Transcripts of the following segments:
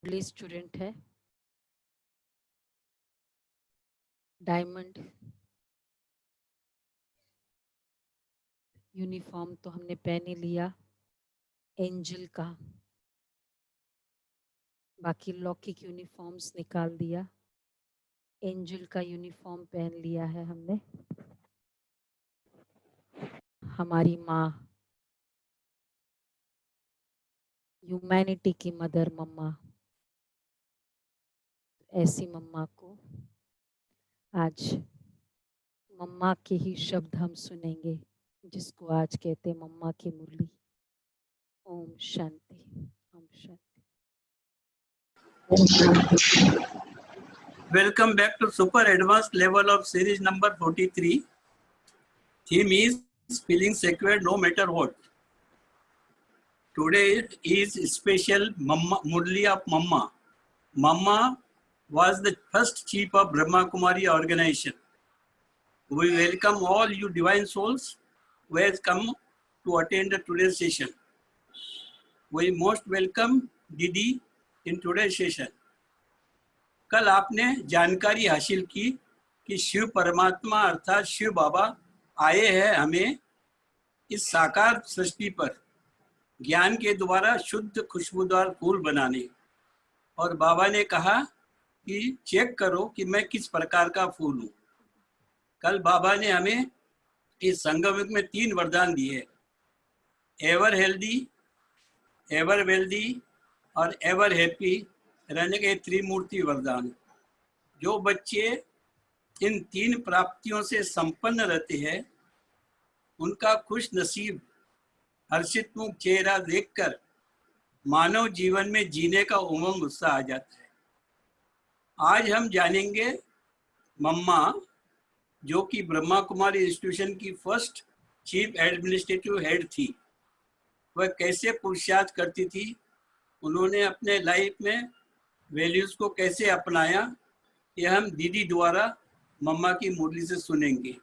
मुरली student है। Diamond uniform तो हमने पहन ही लिया एंजल का, बाकी लौकिक यूनिफॉर्म्स निकाल दिया। एंजल का यूनिफॉर्म पहन लिया है हमने। हमारी माँ, ह्यूमैनिटी की मदर मम्मा, ऐसी मम्मा को आज मम्मा के ही शब्द हम सुनेंगे, जिसको आज कहते मम्मा की मुरली। Om Shanti, Om Shanti. Welcome back to super advanced level of series number 43. Theme is feeling secure no matter what. Today is special Murli of Mamma. Mamma was the first chief of Brahma Kumari organization. We welcome all you divine souls who has come to attend today's session. We most welcome Didi in today's session. कल आपने जानकारी हासिल की कि शिव परमात्मा अर्थात शिव बाबा आए हैं हमें इस साकार सृष्टि पर ज्ञान के द्वारा शुद्ध खुशबूदार फूल बनाने। और बाबा ने कहा कि चेक करो कि मैं किस प्रकार का फूल हूँ। कल बाबा ने हमें इस संगम में 3 वरदान दिए, एवर हेल्दी, एवर वेल्दी और एवर हैप्पी रहने के त्रिमूर्ति वरदान। जो बच्चे इन 3 प्राप्तियों से संपन्न रहते हैं उनका खुश नसीब हर्षित मुख चेहरा देखकर मानव जीवन में जीने का उमंग उत्साह आ जाता है। आज हम जानेंगे मम्मा, जो कि ब्रह्मा कुमारी इंस्टीट्यूशन की फर्स्ट चीफ एडमिनिस्ट्रेटिव हेड थी, वह कैसे पुरुषार्थ करती थी, उन्होंने अपने लाइफ में वैल्यूज को कैसे अपनाया, यह हम दीदी द्वारा मम्मा की मुरली से सुनेंगे।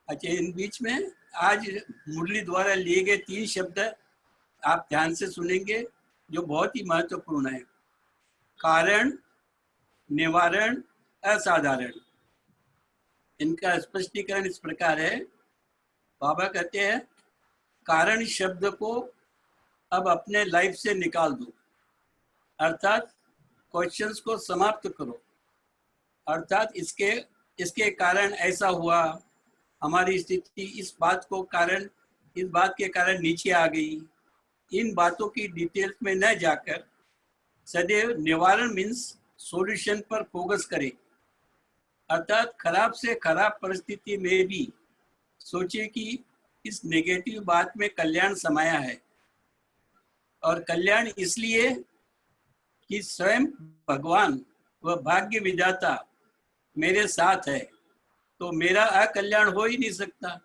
अच्छा, इन बीच में आज मुरली द्वारा लिए गए 3 शब्द आप ध्यान से सुनेंगे जो बहुत ही महत्वपूर्ण है। कारण, निवारण, असाधारण। इनका स्पष्टीकरण इस प्रकार है। बाबा कहते हैं कारण शब्द को अब अपने लाइफ से निकाल दो, अर्थात क्वेश्चंस को समाप्त करो, अर्थात इसके कारण ऐसा हुआ, हमारी स्थिति इस बात के कारण नीचे आ गई। इन बातों की डिटेल्स में न जाकर सदैव निवारण मीन्स सॉल्यूशन पर फोकस करें, अर्थात खराब से खराब परिस्थिति में भी सोचे कि इस नेगेटिव बात में कल्याण समाया है, और कल्याण इसलिए कि स्वयं भगवान व भाग्य विधाता मेरे साथ है, तो मेरा अकल्याण हो ही नहीं सकता।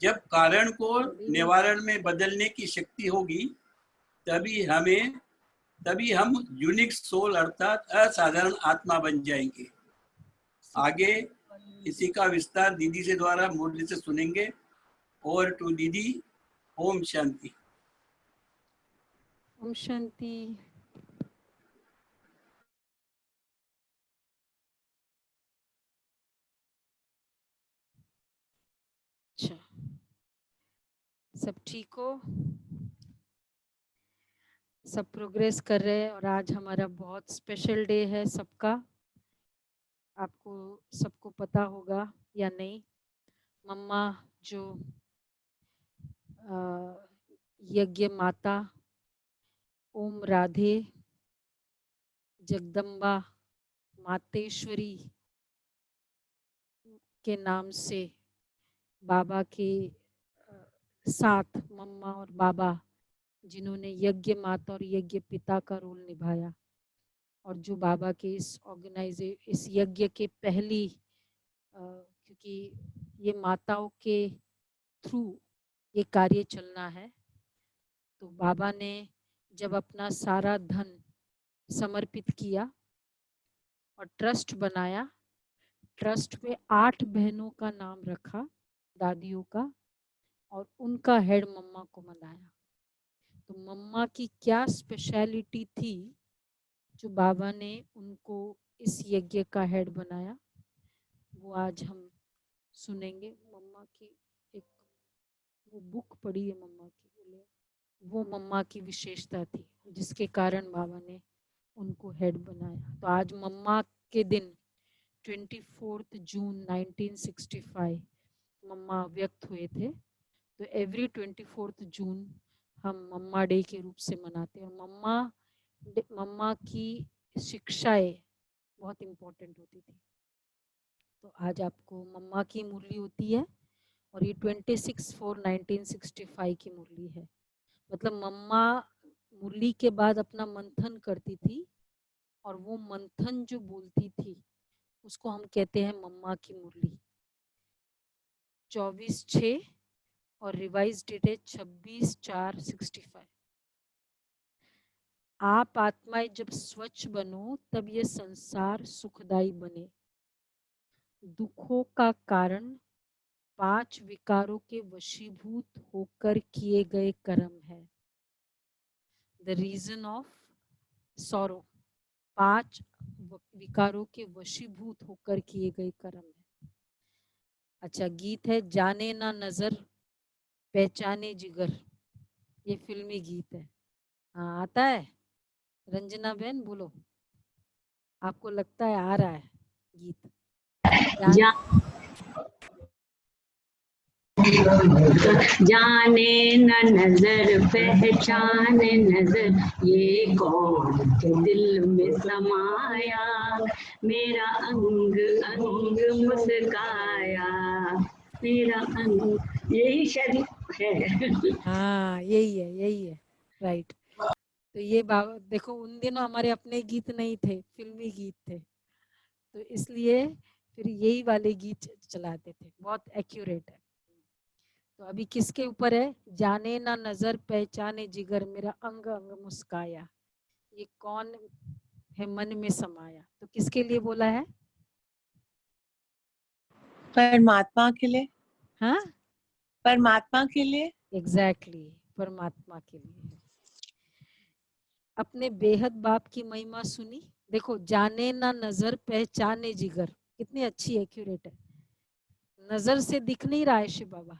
जब कारण को निवारण में बदलने की शक्ति होगी तभी हम यूनिक सोल अर्थात असाधारण आत्मा बन जाएंगे। आगे इसी का विस्तार दीदी से द्वारा मुरली से सुनेंगे। ओवर टू दीदी। ओम शांति। ओम शांति। अच्छा, सब ठीक हो, सब प्रोग्रेस कर रहे हैं। और आज हमारा बहुत स्पेशल डे है सबका, आपको सबको पता होगा या नहीं। मम्मा जो यज्ञ माता ओम राधे जगदम्बा मातेश्वरी के नाम से बाबा के साथ मम्मा और बाबा जिन्होंने यज्ञ माता और यज्ञ पिता का रोल निभाया, और जो बाबा के इस यज्ञ के पहली क्योंकि ये माताओं के थ्रू ये कार्य चलना है, तो बाबा ने जब अपना सारा धन समर्पित किया और ट्रस्ट बनाया, ट्रस्ट पे 8 बहनों का नाम रखा, दादियों का, और उनका हेड मम्मा को बनाया। तो मम्मा की क्या स्पेशलिटी थी जो बाबा ने उनको इस यज्ञ का हेड बनाया, वो आज हम सुनेंगे। मम्मा की एक वो बुक पढ़ी है मम्मा की, वो मम्मा की विशेषता थी जिसके कारण बाबा ने उनको हेड बनाया। तो आज मम्मा के दिन 24 जून 1965 मम्मा व्यक्त हुए थे। तो एवरी 24 जून हम मम्मा डे के रूप से मनाते हैं। मम्मा की शिक्षाएं बहुत इम्पोर्टेंट होती थी। तो आज आपको मम्मा की मुरली होती है और ये 26/4/1965 की मुरली है। मतलब मम्मा मुरली के बाद अपना मंथन करती थी और वो मंथन जो बोलती थी उसको हम कहते हैं मम्मा की मुरली। 24/6 और रिवाइज डेट है 26/4/65। आप आत्माएं जब स्वच्छ बनो तब ये संसार सुखदाई बने। दुखों का कारण 5 विकारों के वशीभूत होकर किए गए कर्म है। द रीजन ऑफ सॉरो 5 विकारों के वशीभूत होकर किए गए कर्म है। अच्छा, गीत है जाने ना नजर पहचाने जिगर, ये फिल्मी गीत है। हाँ आता है, रंजना बहन बोलो, आपको लगता है आ रहा है गीत? जाने न नजर पहचाने नजर, ये कौन के दिल में समाया, मेरा अंग अंग मुस्काया, मेरा अंग, यही शायद है। हाँ यही है राइट। तो ये बाबा देखो, उन दिनों हमारे अपने गीत नहीं थे, फिल्मी गीत थे, तो इसलिए फिर यही वाले गीत चलाते थे। बहुत एक्यूरेट है। तो अभी किसके ऊपर है? जाने ना नजर पहचाने जिगर, मेरा अंग अंग मुस्काया, ये कौन है मन में समाया। तो किसके लिए बोला है? परमात्मा के लिए। हाँ परमात्मा के लिए। एग्जैक्टली परमात्मा के लिए। अपने बेहद बाप की महिमा सुनी। देखो, जाने ना नजर पहचाने जिगर, कितनी अच्छी एक्यूरेट है। नजर से दिख नहीं रहा है शिव बाबा,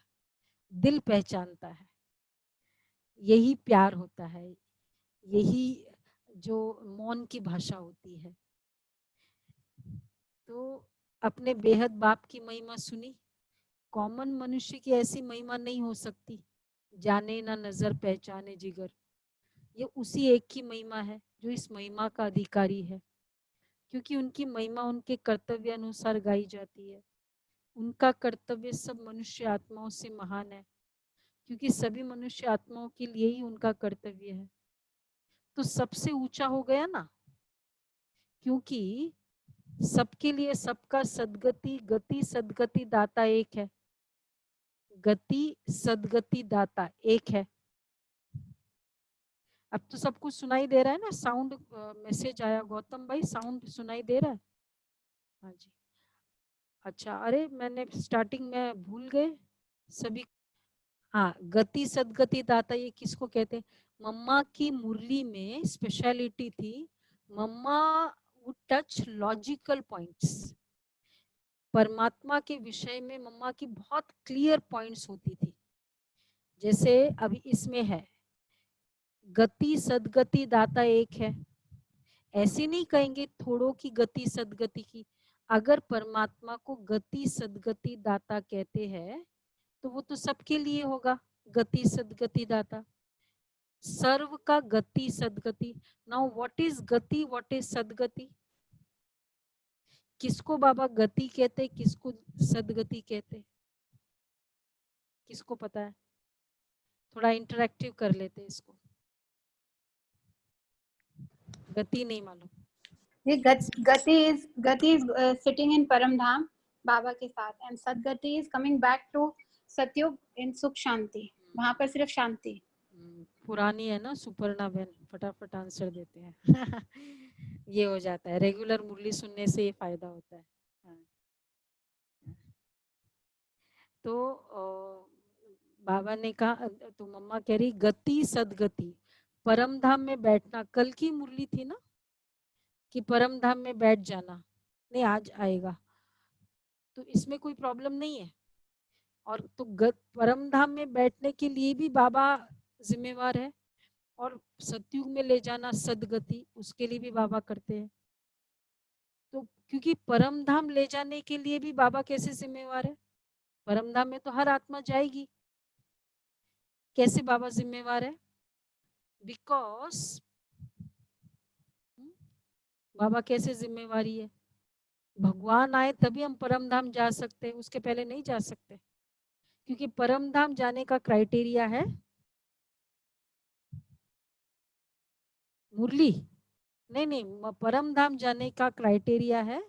दिल पहचानता है। यही प्यार होता है, यही जो मौन की भाषा होती है। तो अपने बेहद बाप की महिमा सुनी। कॉमन मनुष्य की ऐसी महिमा नहीं हो सकती। जाने ना नजर पहचाने जिगर, ये उसी एक की महिमा है जो इस महिमा का अधिकारी है, क्योंकि उनकी महिमा उनके कर्तव्य अनुसार गाई जाती है। उनका कर्तव्य सब मनुष्य आत्माओं से महान है, क्योंकि सभी मनुष्य आत्माओं के लिए ही उनका कर्तव्य है। तो सबसे ऊंचा हो गया ना, क्योंकि सबके लिए सबका सदगति गति सदगति दाता एक है। गति सदगति दाता एक है। अब तो सब कुछ सुनाई दे रहा है ना? साउंड मैसेज आया गौतम भाई, साउंड सुनाई दे रहा है? हाँ जी। अच्छा, अरे मैंने स्टार्टिंग में भूल गए सभी। हाँ, गति सदगति दाता ये किसको कहते हैं? मम्मा की मुरली में स्पेशलिटी थी, मम्मा वुड टच लॉजिकल पॉइंट्स। परमात्मा के विषय में मम्मा की बहुत क्लियर पॉइंट्स होती थी। जैसे अभी इसमें है, गति सदगति दाता एक है, ऐसे नहीं कहेंगे थोड़ों की गति सदगति की। अगर परमात्मा को गति सदगति दाता कहते हैं तो वो तो सबके लिए होगा, गति सदगति दाता, सर्व का गति सदगति। नाउ व्हाट इज गति, व्हाट इज सदगति? किसको बाबा गति कहते, किसको सदगति कहते? किसको पता है? थोड़ा इंटरेक्टिव कर लेते इसको। गति नहीं मालूम? ये गति इज सिटिंग इन परम धाम बाबा के साथ, and Sadgati is coming back to सतयुग इन सुख शांति। वहां पर सिर्फ शांति। पुरानी है ना सुपर्णा बहन, फटाफट आंसर देते हैं। ये हो जाता है, रेगुलर मुरली सुनने से ये फायदा होता है। हाँ। तो बाबा ने कहा, तो मम्मा कह रही गति सदगति, परम धाम में बैठना। कल की मुरली थी ना कि परम धाम में बैठ जाना, नहीं आज आएगा, तो इसमें कोई प्रॉब्लम नहीं है। और तो परम धाम में बैठने के लिए भी बाबा जिम्मेवार है, और सतयुग में ले जाना सदगति, उसके लिए भी बाबा करते हैं। तो क्योंकि परम धाम ले जाने के लिए भी बाबा कैसे जिम्मेवार है? परम धाम में तो हर आत्मा जाएगी, कैसे बाबा जिम्मेवार है? बिकॉज बाबा कैसे जिम्मेवारी है? भगवान आए तभी हम परम धाम जा सकते हैं, उसके पहले नहीं जा सकते। क्योंकि परम धाम जाने का क्राइटेरिया है मुरली, नहीं नहीं, परम धाम जाने का क्राइटेरिया है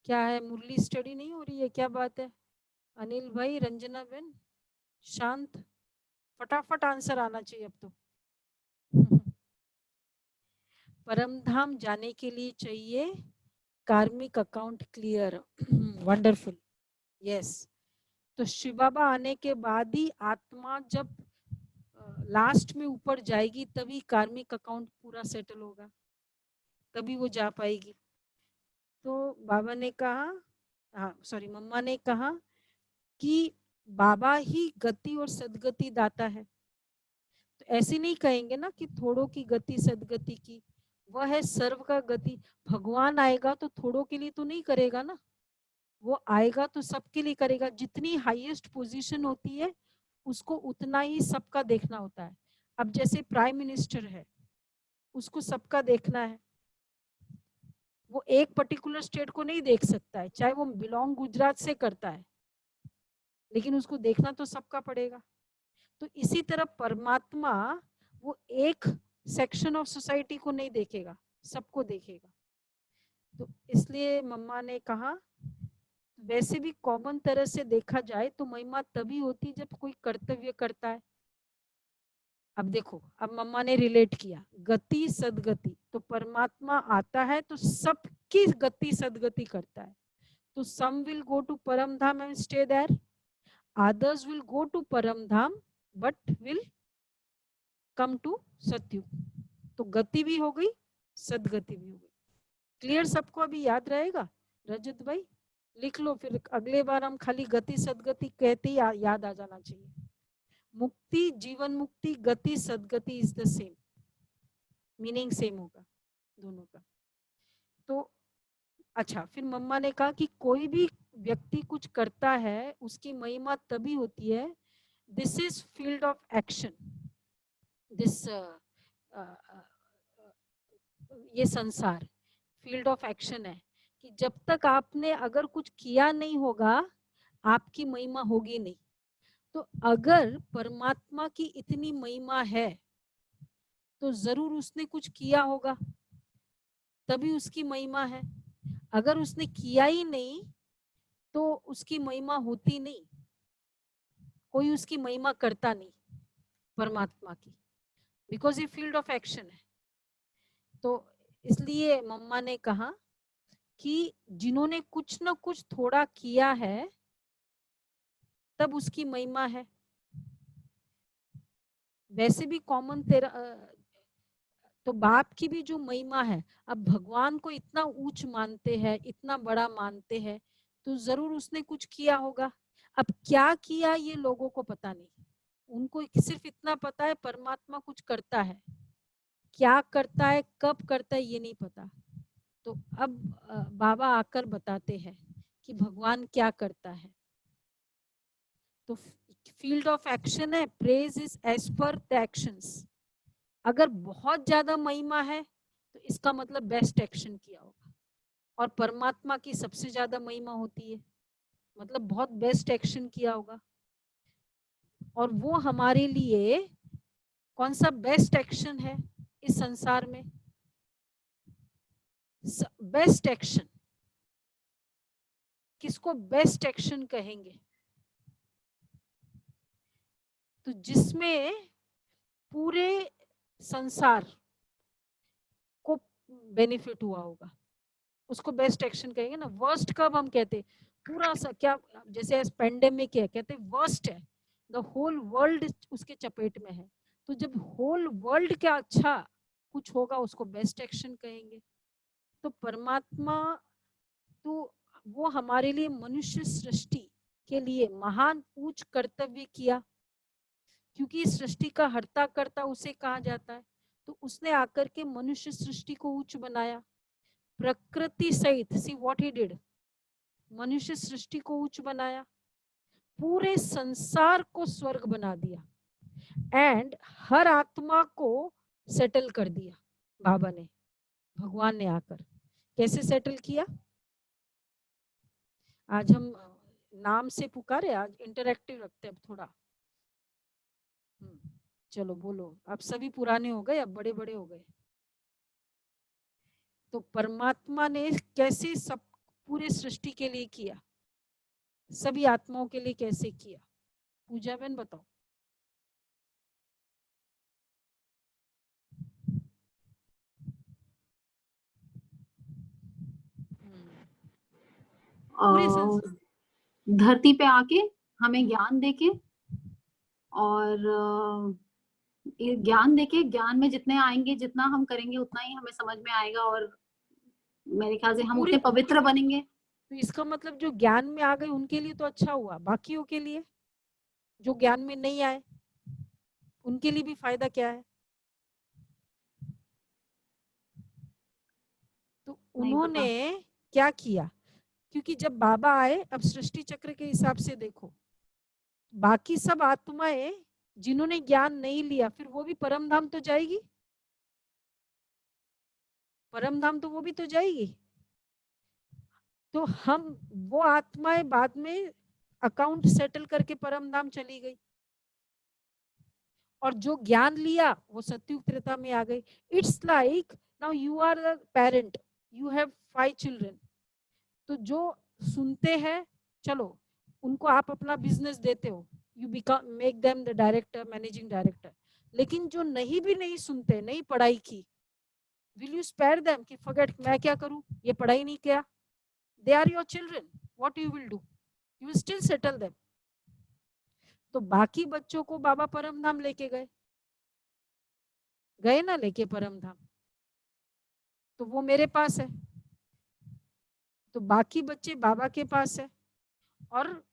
क्या है? मुरली स्टडी नहीं हो रही है, क्या बात है? अनिल भाई, रंजना बेन, शांत, फटाफट आंसर आना चाहिए अब तो। परम धाम जाने के लिए चाहिए कार्मिक अकाउंट क्लियर। Wonderful, yes. तो शिव बाबा आने के बाद ही आत्मा जब लास्ट में ऊपर जाएगी तभी कार्मिक अकाउंट पूरा सेटल होगा, तभी वो जा पाएगी। तो बाबा ने कहा, हाँ सॉरी, मम्मा ने कहा कि बाबा ही गति और सदगति दाता है। तो ऐसे नहीं कहेंगे ना कि थोड़ों की गति सदगति की, वह है सर्व का गति। भगवान आएगा तो थोड़ों के लिए तो नहीं करेगा ना, वो आएगा तो सबके लिए करेगा। जितनी हाईएस्ट पोजीशन होती है उसको उतना ही सबका देखना होता है। अब जैसे प्राइम मिनिस्टर है, उसको सबका देखना है, वो एक पर्टिकुलर स्टेट को नहीं देख सकता है, चाहे वो बिलोंग गुजरात से करता है, लेकिन उसको देखना तो सबका पड़ेगा। तो इसी तरह परमात्मा वो एक सेक्शन ऑफ सोसाइटी को नहीं देखेगा, सबको देखेगा। तो इसलिए मम्मा ने कहा, वैसे भी कॉमन तरह से देखा जाए तो महिमा तभी होती जब कोई कर्तव्य करता है। अब देखो, अब मम्मा ने रिलेट किया गति सदगति, तो परमात्मा आता है तो सबकी गति सदगति करता है। तो सम विल गो टू परम धाम and stay there, others will go to परम धाम but will come to सतयुग। तो गति भी हो गई, सदगति भी हो गई। क्लियर सबको? अभी याद रहेगा? रजत भाई लिख लो, फिर अगले बार हम खाली गति सदगति कहते ही याद आ जाना चाहिए। मुक्ति, जीवन मुक्ति, गति सदगति is the same, meaning same होगा दोनों का। तो अच्छा, फिर मम्मा ने कहा कि कोई भी व्यक्ति कुछ करता है उसकी महिमा तभी होती है, this is field of action, this ये संसार फील्ड ऑफ एक्शन है, कि जब तक आपने अगर कुछ किया नहीं होगा आपकी महिमा होगी नहीं। तो अगर परमात्मा की इतनी महिमा है तो जरूर उसने कुछ किया होगा, तभी उसकी महिमा है। अगर उसने किया ही नहीं तो उसकी महिमा होती नहीं, कोई उसकी महिमा करता नहीं परमात्मा की, बिकॉज ये फील्ड ऑफ एक्शन है। तो इसलिए मम्मा ने कहा कि जिन्होंने कुछ ना कुछ थोड़ा किया है तब उसकी महिमा है। वैसे भी कॉमन तेरा तो बाप की भी जो महिमा है, अब भगवान को इतना ऊंच मानते हैं, इतना बड़ा मानते हैं, तो जरूर उसने कुछ किया होगा। अब क्या किया ये लोगों को पता नहीं, उनको सिर्फ इतना पता है परमात्मा कुछ करता है, क्या करता है कब करता है ये नहीं पता। तो अब बाबा आकर बताते हैं कि भगवान क्या करता है। तो फील्ड ऑफ एक्शन है, praise is as per the actions. अगर बहुत ज्यादा महिमा है तो इसका मतलब बेस्ट एक्शन किया होगा, और परमात्मा की सबसे ज्यादा महिमा होती है, मतलब बहुत बेस्ट एक्शन किया होगा। और वो हमारे लिए कौन सा बेस्ट एक्शन है इस संसार में? बेस्ट एक्शन किसको बेस्ट एक्शन कहेंगे? तो जिसमें पूरे संसार को बेनिफिट हुआ होगा उसको बेस्ट एक्शन कहेंगे ना। वर्स्ट कब हम कहते? पूरा सा क्या, जैसे पेंडेमिक है, कहते वर्स्ट है, द होल वर्ल्ड उसके चपेट में है। तो जब होल वर्ल्ड क्या अच्छा कुछ होगा उसको बेस्ट एक्शन कहेंगे। तो परमात्मा तो वो हमारे लिए मनुष्य सृष्टि के लिए महान उच्च कर्तव्य किया, क्योंकि इस सृष्टि का हर्ता कर्ता उसे कहा जाता है। तो उसने आकर के मनुष्य सृष्टि को उच्च बनाया प्रकृति सहित। सी व्हाट ही डिड, मनुष्य सृष्टि को उच्च बनाया, पूरे संसार को स्वर्ग बना दिया एंड हर आत्मा को सेटल कर दिया बाबा ने, भगवान ने आकर। कैसे सेटल किया? आज हम नाम से पुकारे, आज इंटरैक्टिव रखते हैं अब थोड़ा। चलो बोलो, आप सभी पुराने हो गए, अब बड़े बड़े हो गए। तो परमात्मा ने कैसे सब पूरे सृष्टि के लिए किया, सभी आत्माओं के लिए कैसे किया? पूजा बहन बताओ। पूरे धरती पे आके हमें ज्ञान देके, और ये ज्ञान देके, ज्ञान में जितने आएंगे, जितना हम करेंगे उतना ही हमें समझ में आएगा, और मेरे ख्याल से हम उतने पवित्र बनेंगे। तो इसका मतलब जो ज्ञान में आ गए उनके लिए तो अच्छा हुआ, बाकियों के लिए जो ज्ञान में नहीं आए उनके लिए भी फायदा क्या है? तो उन्होंने क्या किया? क्योंकि जब बाबा आए, अब सृष्टि चक्र के हिसाब से देखो, बाकी सब आत्माएं जिन्होंने ज्ञान नहीं लिया, फिर वो भी परम धाम तो जाएगी, परम धाम तो वो भी तो जाएगी। तो हम वो आत्माएं बाद में अकाउंट सेटल करके परम धाम चली गई, और जो ज्ञान लिया वो सत्युग त्रेता में आ गई। It's like now you are a parent, you have 5 children. तो जो सुनते हैं, चलो उनको आप अपना बिजनेस देते हो, you become make them the director, managing director. लेकिन जो नहीं सुनते, नहीं पढ़ाई की, विल यू स्पेयर देम कि फॉरगेट, मैं क्या करूं, ये पढ़ाई नहीं किया? They are your children, what you will do? You will still settle them. तो बाकी बच्चों को बाबा परम धाम लेके गए ना, लेके परम धाम, तो वो मेरे पास है, तो बाकी बच्चे बाबा के पास है, और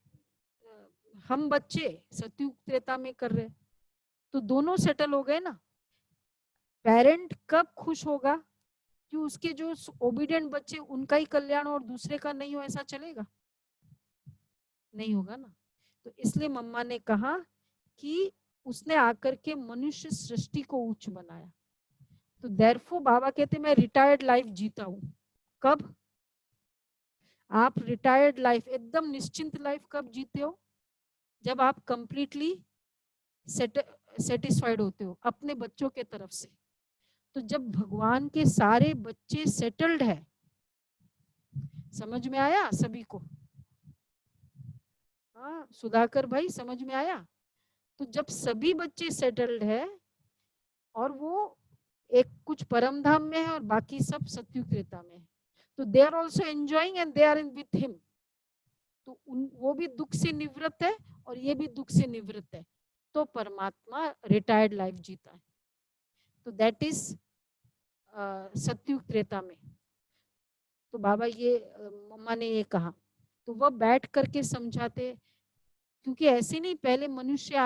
हम बच्चे सत्युग त्रेता में कर रहे, तो दोनों सेटल हो गए ना। पेरेंट कब खुश होगा कि उसके जो ओबीडिएंट बच्चे, उनका ही कल्याण और दूसरे का नहीं हो, ऐसा चलेगा? नहीं होगा ना। तो इसलिए मम्मा ने कहा कि उसने आकर के मनुष्य सृष्टि को उच्च बनाया। तो देयरफॉर बाबा कहते मैं रिटायर्ड लाइफ जीता हूं। कब आप रिटायर्ड लाइफ, एकदम निश्चिंत लाइफ कब जीते हो? जब आप कंप्लीटली सेटिस्फाइड होते हो अपने बच्चों के तरफ से। तो जब भगवान के सारे बच्चे सेटल्ड है, समझ में आया सभी को? हाँ सुधाकर भाई, समझ में आया? तो जब सभी बच्चे सेटल्ड है, और वो एक कुछ परम धाम में है और बाकी सब सत्युग त्रेता में है, तो they are also enjoying and they are in with him. तो वो भी दुख से निवृत्त है और ये भी दुख से निवृत्त है, तो परमात्मा रिटायर्ड लाइफ जीता है। तो दैट इज सत्युग त्रेता में। तो बाबा ये मम्मा ने ये कहा, तो वह बैठ करके समझाते, क्योंकि ऐसे नहीं, पहले मनुष्य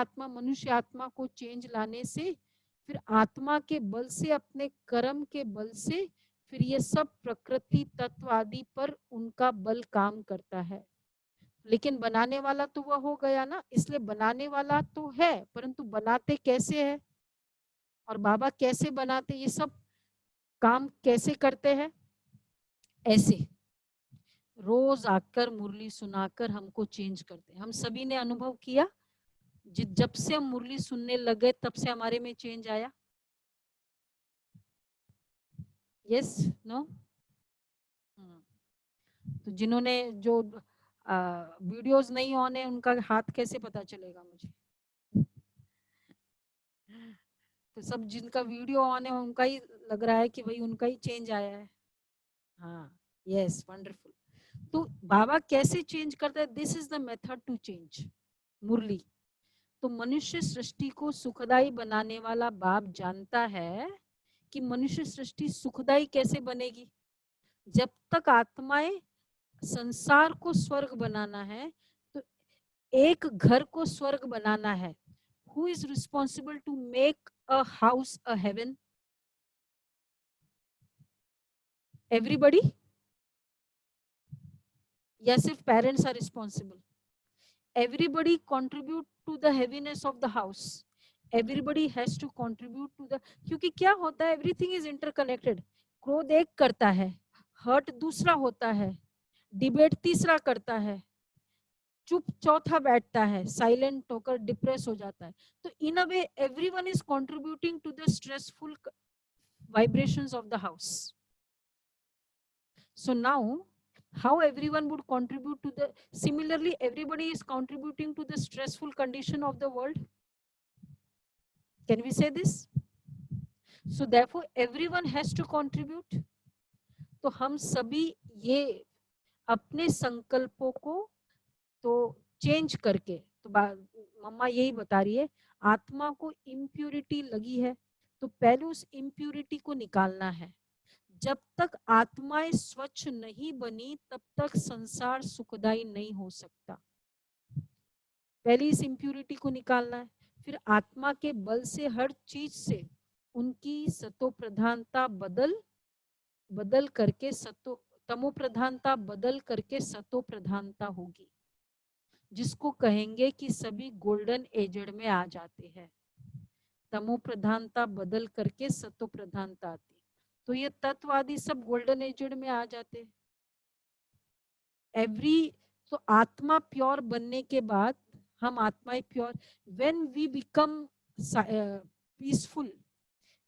आत्मा को चेंज लाने से, फिर आत्मा के बल से, अपने कर्म के बल से, फिर ये सब प्रकृति तत्व आदि पर उनका बल काम करता है। लेकिन बनाने वाला तो वह हो गया ना, इसलिए बनाने वाला तो है, परंतु बनाते कैसे है और बाबा कैसे बनाते, ये सब काम कैसे करते हैं? ऐसे रोज आकर मुरली सुनाकर हमको चेंज करते हैं। हम सभी ने अनुभव किया, जब से हम मुरली सुनने लगे तब से हमारे में चेंज आया। Yes no? तो जिन्होंने जो वीडियोस नहीं ऑन है उनका हाथ कैसे पता चलेगा मुझे? तो सब जिनका वीडियो ऑन है उनका ही लग रहा है कि भाई उनका ही चेंज आया है। हाँ यस वंडरफुल। तो बाबा कैसे चेंज करता है? This is the method to change Murli. तो मनुष्य सृष्टि को सुखदाई बनाने वाला बाप जानता है कि मनुष्य सृष्टि सुखदाई कैसे बनेगी। जब तक आत्माएं संसार को स्वर्ग बनाना है, तो एक घर को स्वर्ग बनाना है। Who is responsible to make a house a heaven? Everybody, या सिर्फ parents are responsible? Everybody contribute to the heaviness of the house. Everybody has to contribute to the, क्योंकि क्या होता है, everything is interconnected. क्रोध एक करता है, हर्ट दूसरा होता है, डिबेट तीसरा करता है, चुप चौथा बैठता है, साइलेंट होकर डिप्रेस हो जाता है। तो in a way everyone is contributing to the stressful vibrations of the house. So now how everyone would contribute to the, similarly everybody is contributing to the stressful condition of the world. Can we say this? So therefore everyone has to contribute. तो हम सभी ये अपने संकल्पों को तो change करके, तो मम्मा यही बता रही है, आत्मा को इम्प्यूरिटी लगी है तो पहले उस इम्प्यूरिटी को निकालना है। जब तक आत्माएं स्वच्छ नहीं बनी तब तक संसार सुखदाई नहीं हो सकता। पहले इस इम्प्यूरिटी को निकालना है, फिर आत्मा के बल से हर चीज से उनकी सतो प्रधानता बदल करके तमो प्रधानता बदल करके सतो प्रधानता होगी, जिसको कहेंगे कि सभी गोल्डन एजड में आ जाते हैं। तमो प्रधानता बदल करके सतो प्रधानता आती, तो ये तत्ववादी सब गोल्डन एजड में आ जाते। तो आत्मा प्योर बनने के बाद हम आत्माएं pure, when we become peaceful,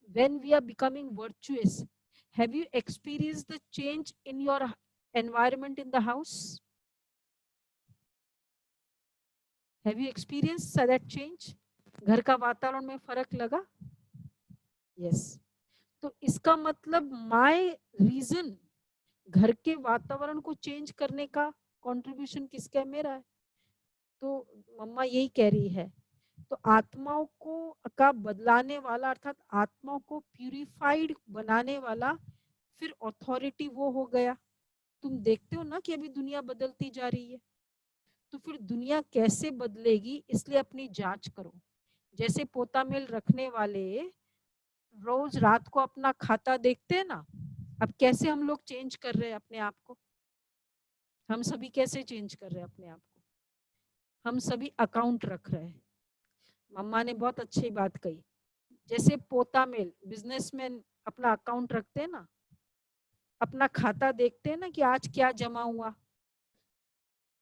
when we are becoming virtuous, have you experienced the change in your environment in the house? Have you experienced that change? घर का वातावरण में फर्क लगा? यस। तो इसका मतलब माय रीजन, घर के वातावरण को चेंज करने का कंट्रीब्यूशन किसका है? मेरा है। तो मम्मा यही कह रही है, तो आत्माओं को का बदलाने वाला, अर्थात आत्माओं को प्यूरिफाइड बनाने वाला फिर अथॉरिटी वो हो गया। तुम देखते हो ना कि अभी दुनिया बदलती जा रही है, तो फिर दुनिया कैसे बदलेगी, इसलिए अपनी जांच करो। जैसे पोता मेल रखने वाले रोज रात को अपना खाता देखते हैं ना, अब कैसे हम लोग चेंज कर रहे हैं अपने आप को? हम सभी कैसे चेंज कर रहे हैं अपने आप को? हम सभी अकाउंट रख रहे हैं। मम्मा ने बहुत अच्छी बात कही, जैसे पोता मेल बिजनेसमैन अपना अकाउंट रखते हैं ना, अपना खाता देखते हैं ना कि आज क्या जमा हुआ,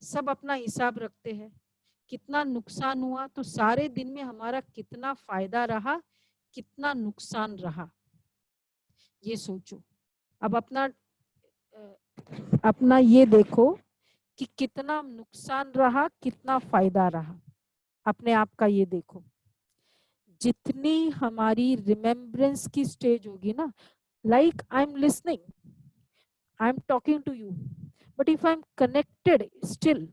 सब अपना हिसाब रखते हैं। कितना नुकसान हुआ तो सारे दिन में हमारा कितना फायदा रहा, कितना नुकसान रहा, ये सोचो। अब अपना ये देखो कि कितना नुकसान रहा, कितना फायदा रहा, अपने आप का ये देखो। जितनी हमारी रिमेम्बरेंस की स्टेज होगी ना, like I am listening, I am talking to you, but if I am connected still,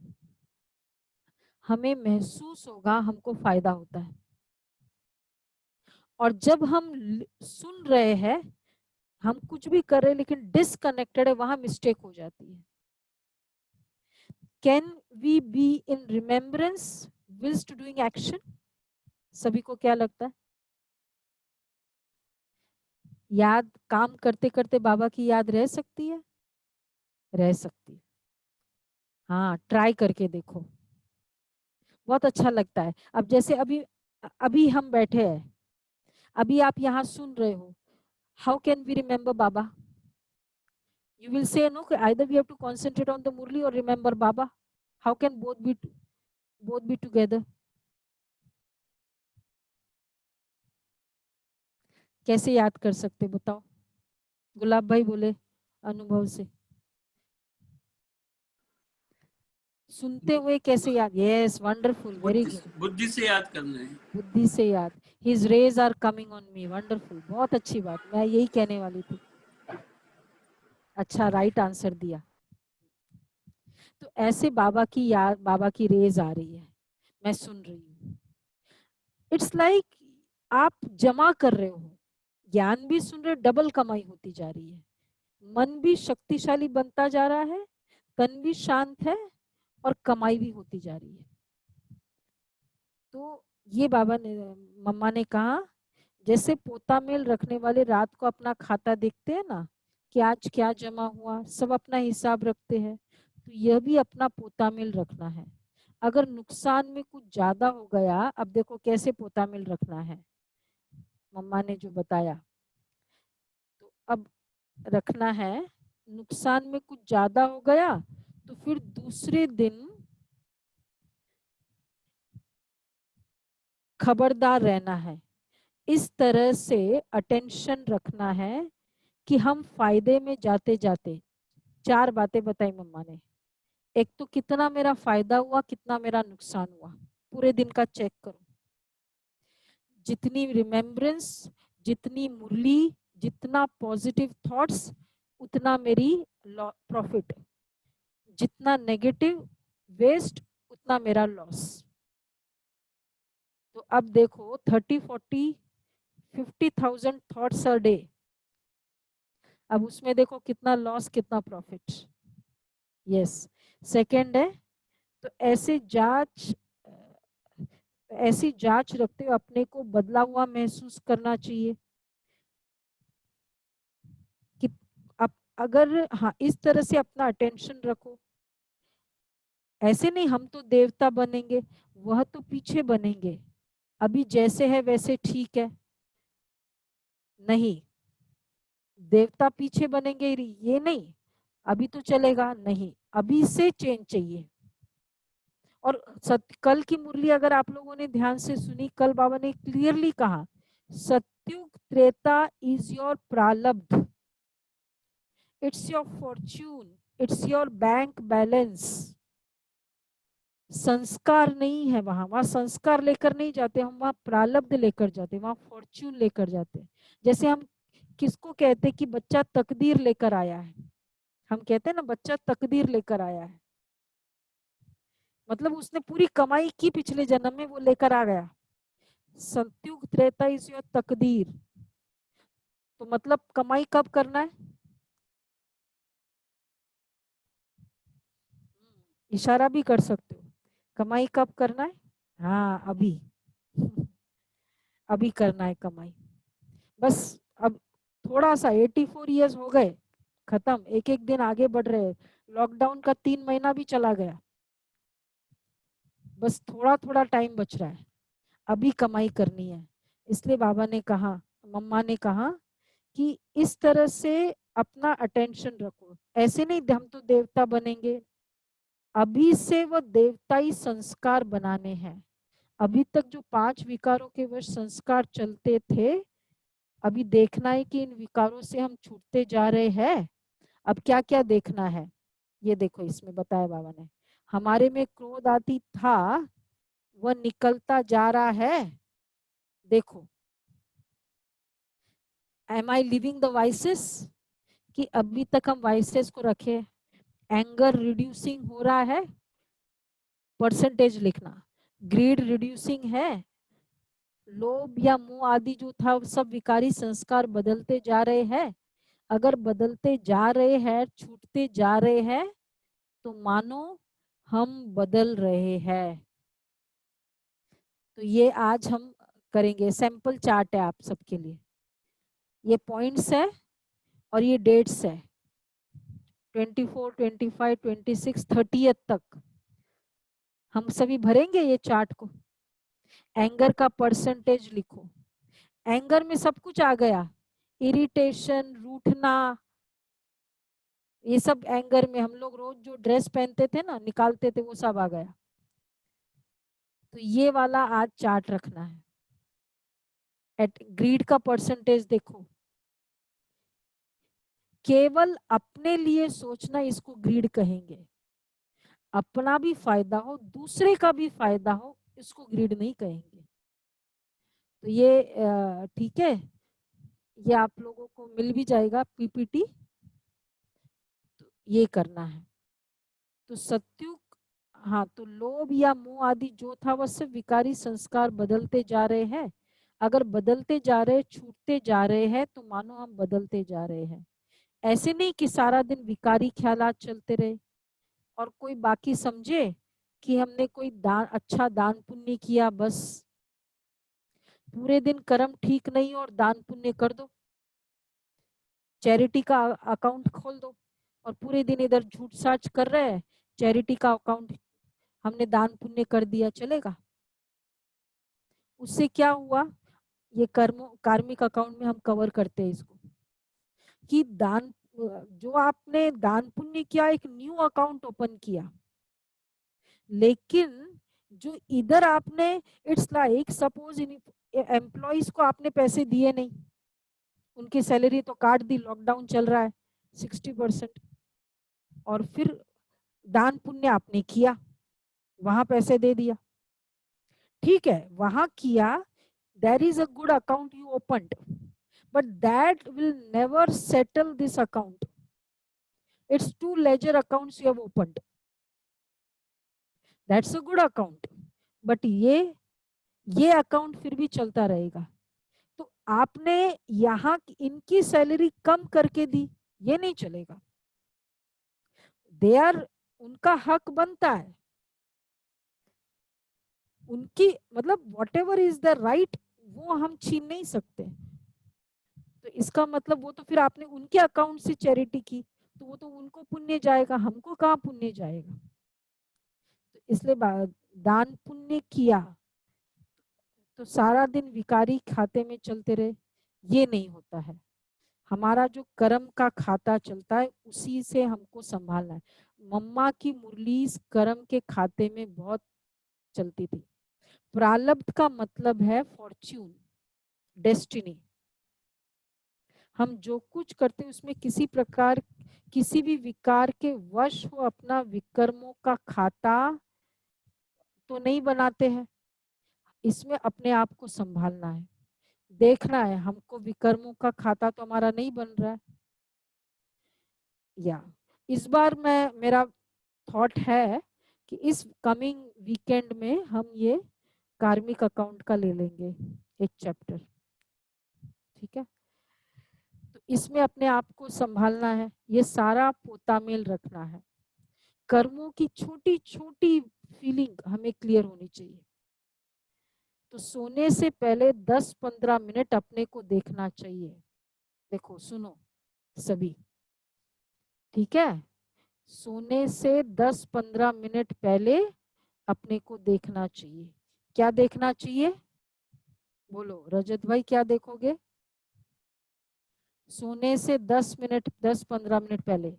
हमें महसूस होगा हमको फायदा होता है। और जब हम सुन रहे हैं, हम कुछ भी कर रहे हैं लेकिन डिसकनेक्टेड है, वहां मिस्टेक हो जाती है। Can we be in remembrance whilst doing action? सभी को क्या लगता है? याद काम करते करते बाबा की याद रह सकती है? रह सकती है। हाँ, ट्राई करके देखो, बहुत अच्छा लगता है। अब जैसे अभी हम बैठे हैं, अभी आप यहाँ सुन रहे हो, how can we remember Baba? You will say no, either we have to concentrate on the Murli or remember Baba. How can both be together? कैसे याद कर सकते बताओ? गुलाब भाई बोले अनुभव से, सुनते हुए कैसे याद? Yes, wonderful, very good. बुद्धि से याद करना है। बुद्धि से याद। His rays are coming on me, wonderful, बहुत अच्छी बात, मैं यही कहने वाली थी। अच्छा, राइट आंसर दिया। तो ऐसे बाबा की याद, बाबा की रेज आ रही है, मैं सुन रही हूँ। इट्स लाइक आप जमा कर रहे हो, ज्ञान भी सुन रहे, डबल कमाई होती जा रही है, मन भी शक्तिशाली बनता जा रहा है, तन भी शांत है और कमाई भी होती जा रही है। तो ये बाबा ने, मम्मा ने कहा, जैसे पोता मेल रखने वाले रात को अपना खाता देखते हैं ना कि आज क्या जमा हुआ, सब अपना हिसाब रखते हैं, तो यह भी अपना पोता मेल रखना है। अगर नुकसान में कुछ ज्यादा हो गया, अब देखो कैसे पोता मेल रखना है, मम्मा ने जो बताया, तो अब रखना है, नुकसान में कुछ ज्यादा हो गया तो फिर दूसरे दिन खबरदार रहना है। इस तरह से अटेंशन रखना है कि हम फायदे में जाते जाते, 4 बातें बताई मम्मा ने। एक तो कितना मेरा फायदा हुआ, कितना मेरा नुकसान हुआ, पूरे दिन का चेक करो। जितनी रिमेम्बरेंस, जितनी मुरली, जितना पॉजिटिव थॉट्स, उतना मेरी प्रॉफिट, जितना नेगेटिव वेस्ट, उतना मेरा लॉस। तो अब देखो 30, 40, 50,000 थॉट्स अ डे, अब उसमें देखो कितना लॉस कितना प्रॉफिट। यस। सेकंड है, तो ऐसी जांच रखते हुए अपने को बदला हुआ महसूस करना चाहिए कि अगर हाँ इस तरह से अपना अटेंशन रखो। ऐसे नहीं हम तो देवता बनेंगे, वह तो पीछे बनेंगे, अभी जैसे है वैसे ठीक है, नहीं देवता पीछे बनेंगे ये नहीं, अभी तो चलेगा नहीं, अभी से चेंज चाहिए। और कल की मुरली अगर आप लोगों ने ध्यान से सुनी, कल बाबा ने क्लियरली कहा, सत्युग त्रेता इज योर प्रारब्ध, it's your Fortune, it's your bank balance. संस्कार नहीं है वहां संस्कार लेकर नहीं जाते हम, वहां प्रारब्ध लेकर जाते, वहां फॉर्च्यून लेकर जाते। जैसे हम किसको कहते कि बच्चा तकदीर लेकर आया है, हम कहते हैं ना बच्चा तकदीर लेकर आया है, मतलब उसने पूरी कमाई की पिछले जन्म में, वो लेकर आ गया। सत्युग त्रेता इज योर तकदीर, तो मतलब कमाई कब करना है, इशारा भी कर सकते हो, कमाई कब करना है, हाँ अभी अभी करना है कमाई। बस अब थोड़ा सा 84 इयर्स हो गए, खत्म, एक एक दिन आगे बढ़ रहे हैं, लॉकडाउन का 3 महीना भी चला गया, बस थोड़ा थोड़ा टाइम बच रहा है, अभी कमाई करनी है। इसलिए बाबा ने कहा, मम्मा ने कहा कि इस तरह से अपना अटेंशन रखो, ऐसे नहीं हम तो देवता बनेंगे, अभी से वो देवताई संस्कार बनाने हैं। अभी तक जो 5 विकारों के वश संस्कार चलते थे, अभी देखना है कि इन विकारों से हम छूटते जा रहे हैं। अब क्या क्या देखना है, ये देखो इसमें बताया बाबा ने, हमारे में क्रोध आती था, वह निकलता जा रहा है, देखो am I living the voices, कि अभी तक हम वाइसेस को रखे, एंगर रिड्यूसिंग हो रहा है, परसेंटेज लिखना, ग्रीड रिड्यूसिंग है, लोभ या मोह आदि जो था सब विकारी संस्कार बदलते जा रहे हैं। अगर बदलते जा रहे हैं, छूटते जा रहे हैं, तो मानो हम बदल रहे हैं। तो ये आज हम करेंगे, सैंपल चार्ट है आप सबके लिए, ये पॉइंट्स है और ये डेट्स है, 24, 25, 26, 30 तक हम सभी भरेंगे ये चार्ट को। एंगर का परसेंटेज लिखो, एंगर में सब कुछ आ गया, इरिटेशन, रूठना, ये सब एंगर में, हम लोग रोज जो ड्रेस पहनते थे ना निकालते थे, वो सब आ गया। तो ये वाला आज चार्ट रखना है। ग्रीड का परसेंटेज देखो, केवल अपने लिए सोचना, इसको ग्रीड कहेंगे। अपना भी फायदा हो, दूसरे का भी फायदा हो, इसको ग्रीड नहीं कहेंगे। तो ये ठीक है, ये आप लोगों को मिल भी जाएगा पीपीटी, तो ये करना है। तो सत्युग, हाँ, तो लोभ या मोह आदि जो था वह सिर्फ विकारी संस्कार बदलते जा रहे हैं। अगर बदलते जा रहे, छूटते जा रहे हैं, तो मानो हम बदलते जा रहे हैं। ऐसे नहीं कि सारा दिन विकारी ख्यालात चलते रहे और कोई बाकी समझे कि हमने कोई दान, अच्छा दान पुण्य किया, बस पूरे दिन कर्म ठीक नहीं और दान पुण्य कर दो, चैरिटी का अकाउंट खोल दो और पूरे दिन इधर झूठ साच कर रहे हैं, चैरिटी का अकाउंट हमने दान पुण्य कर दिया, चलेगा? उससे क्या हुआ, ये कार्मिक अकाउंट में हम कवर करते हैं इसको, कि दान, जो आपने दान पुण्य किया, एक न्यू अकाउंट ओपन किया, लेकिन जो इधर आपने, इट्स लाइक सपोज एम्प्लॉइज को आपने पैसे दिए नहीं, उनकी सैलरी तो काट दी, लॉकडाउन चल रहा है 60%, और फिर दान पुण्य आपने किया, वहां पैसे दे दिया, ठीक है, वहां किया, there is a good account you opened, but that will never settle this account. It's two ledger accounts you have opened. That's a good account, but ये अकाउंट फिर भी चलता रहेगा। तो आपने यहाँ इनकी सैलरी कम करके दी, ये नहीं चलेगा। दे आर, उनका हक बनता है, उनकी मतलब what ever is the right, वो हम छीन नहीं सकते। तो इसका मतलब वो तो फिर आपने उनके अकाउंट से चैरिटी की, तो वो तो उनको पुण्य जाएगा, हमको कहाँ पुण्य जाएगा। तो इसलिए दान पुण्य किया तो सारा दिन विकारी खाते में चलते रहे, ये नहीं होता है। हमारा जो कर्म का खाता चलता है उसी से हमको संभालना है। मम्मा की मुरली कर्म के खाते में बहुत चलती थी। प्रारब्ध का मतलब है फॉर्च्यून, डेस्टिनी। हम जो कुछ करते हैं उसमें किसी प्रकार, किसी भी विकार के वश हो अपना विकर्मों का खाता तो नहीं बनाते हैं। इसमें अपने आप को संभालना है, देखना है हमको विकर्मों का खाता तो हमारा नहीं बन रहा है। या इस बार मेरा थॉट है कि इस कमिंग वीकेंड में हम ये कार्मिक अकाउंट का ले लेंगे एक चैप्टर, ठीक है। तो इसमें अपने आप को संभालना है, ये सारा पोतामेल रखना है, कर्मों की छोटी छोटी फीलिंग हमें क्लियर होनी चाहिए। तो सोने से पहले 10-15 मिनट अपने को देखना चाहिए। देखो सुनो सभी, ठीक है, सोने से 10-15 मिनट पहले अपने को देखना चाहिए। क्या देखना चाहिए, बोलो रजत भाई, क्या देखोगे? सोने से 10-15 मिनट पहले,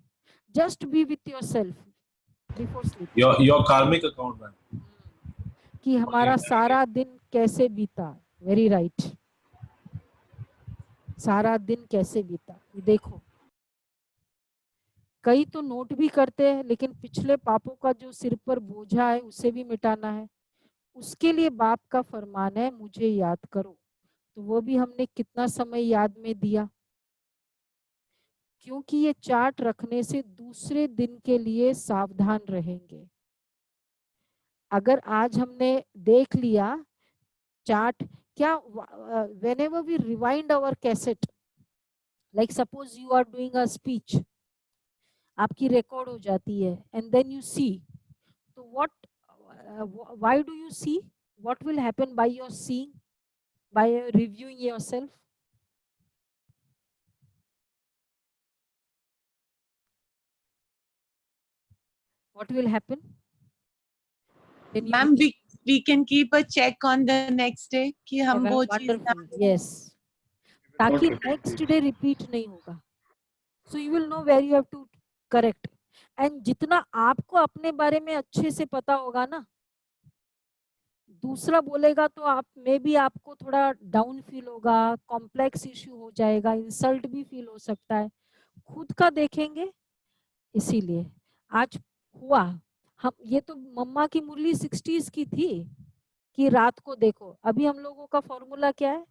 just be with yourself before sleep. Your कार्मिक अकाउंट में कि हमारा सारा दिन कैसे बीता, वेरी राइट, सारा दिन कैसे बीता देखो। कई तो नोट भी करते हैं, लेकिन पिछले पापों का जो सिर पर बोझा है उसे भी मिटाना है। उसके लिए बाप का फरमान है मुझे याद करो, तो वो भी हमने कितना समय याद में दिया, क्योंकि ये चार्ट रखने से दूसरे दिन के लिए सावधान रहेंगे। अगर आज हमने देख लिया चार्ट, क्या whenever we rewind our cassette, like suppose you are doing a speech, आपकी रिकॉर्ड हो जाती है, and then you see, तो why do you see, what will happen by your seeing, by reviewing yourself? What will happen? Ma'am, we can keep a check on the next day कि हम वो चीज, yes, ताकि next day repeat नहीं होगा। So you will know where you have to correct. And जितना आपको अपने बारे में अच्छे से पता होगा ना, दूसरा बोलेगा तो आप में भी आपको थोड़ा डाउन फील होगा, कॉम्प्लेक्स इश्यू हो जाएगा, इंसल्ट भी फील हो सकता है। खुद का देखेंगे, इसीलिए आज हुआ। हम ये तो मम्मा की मुरली 60s की थी कि रात को देखो, अभी हम लोगों का फॉर्मूला क्या है,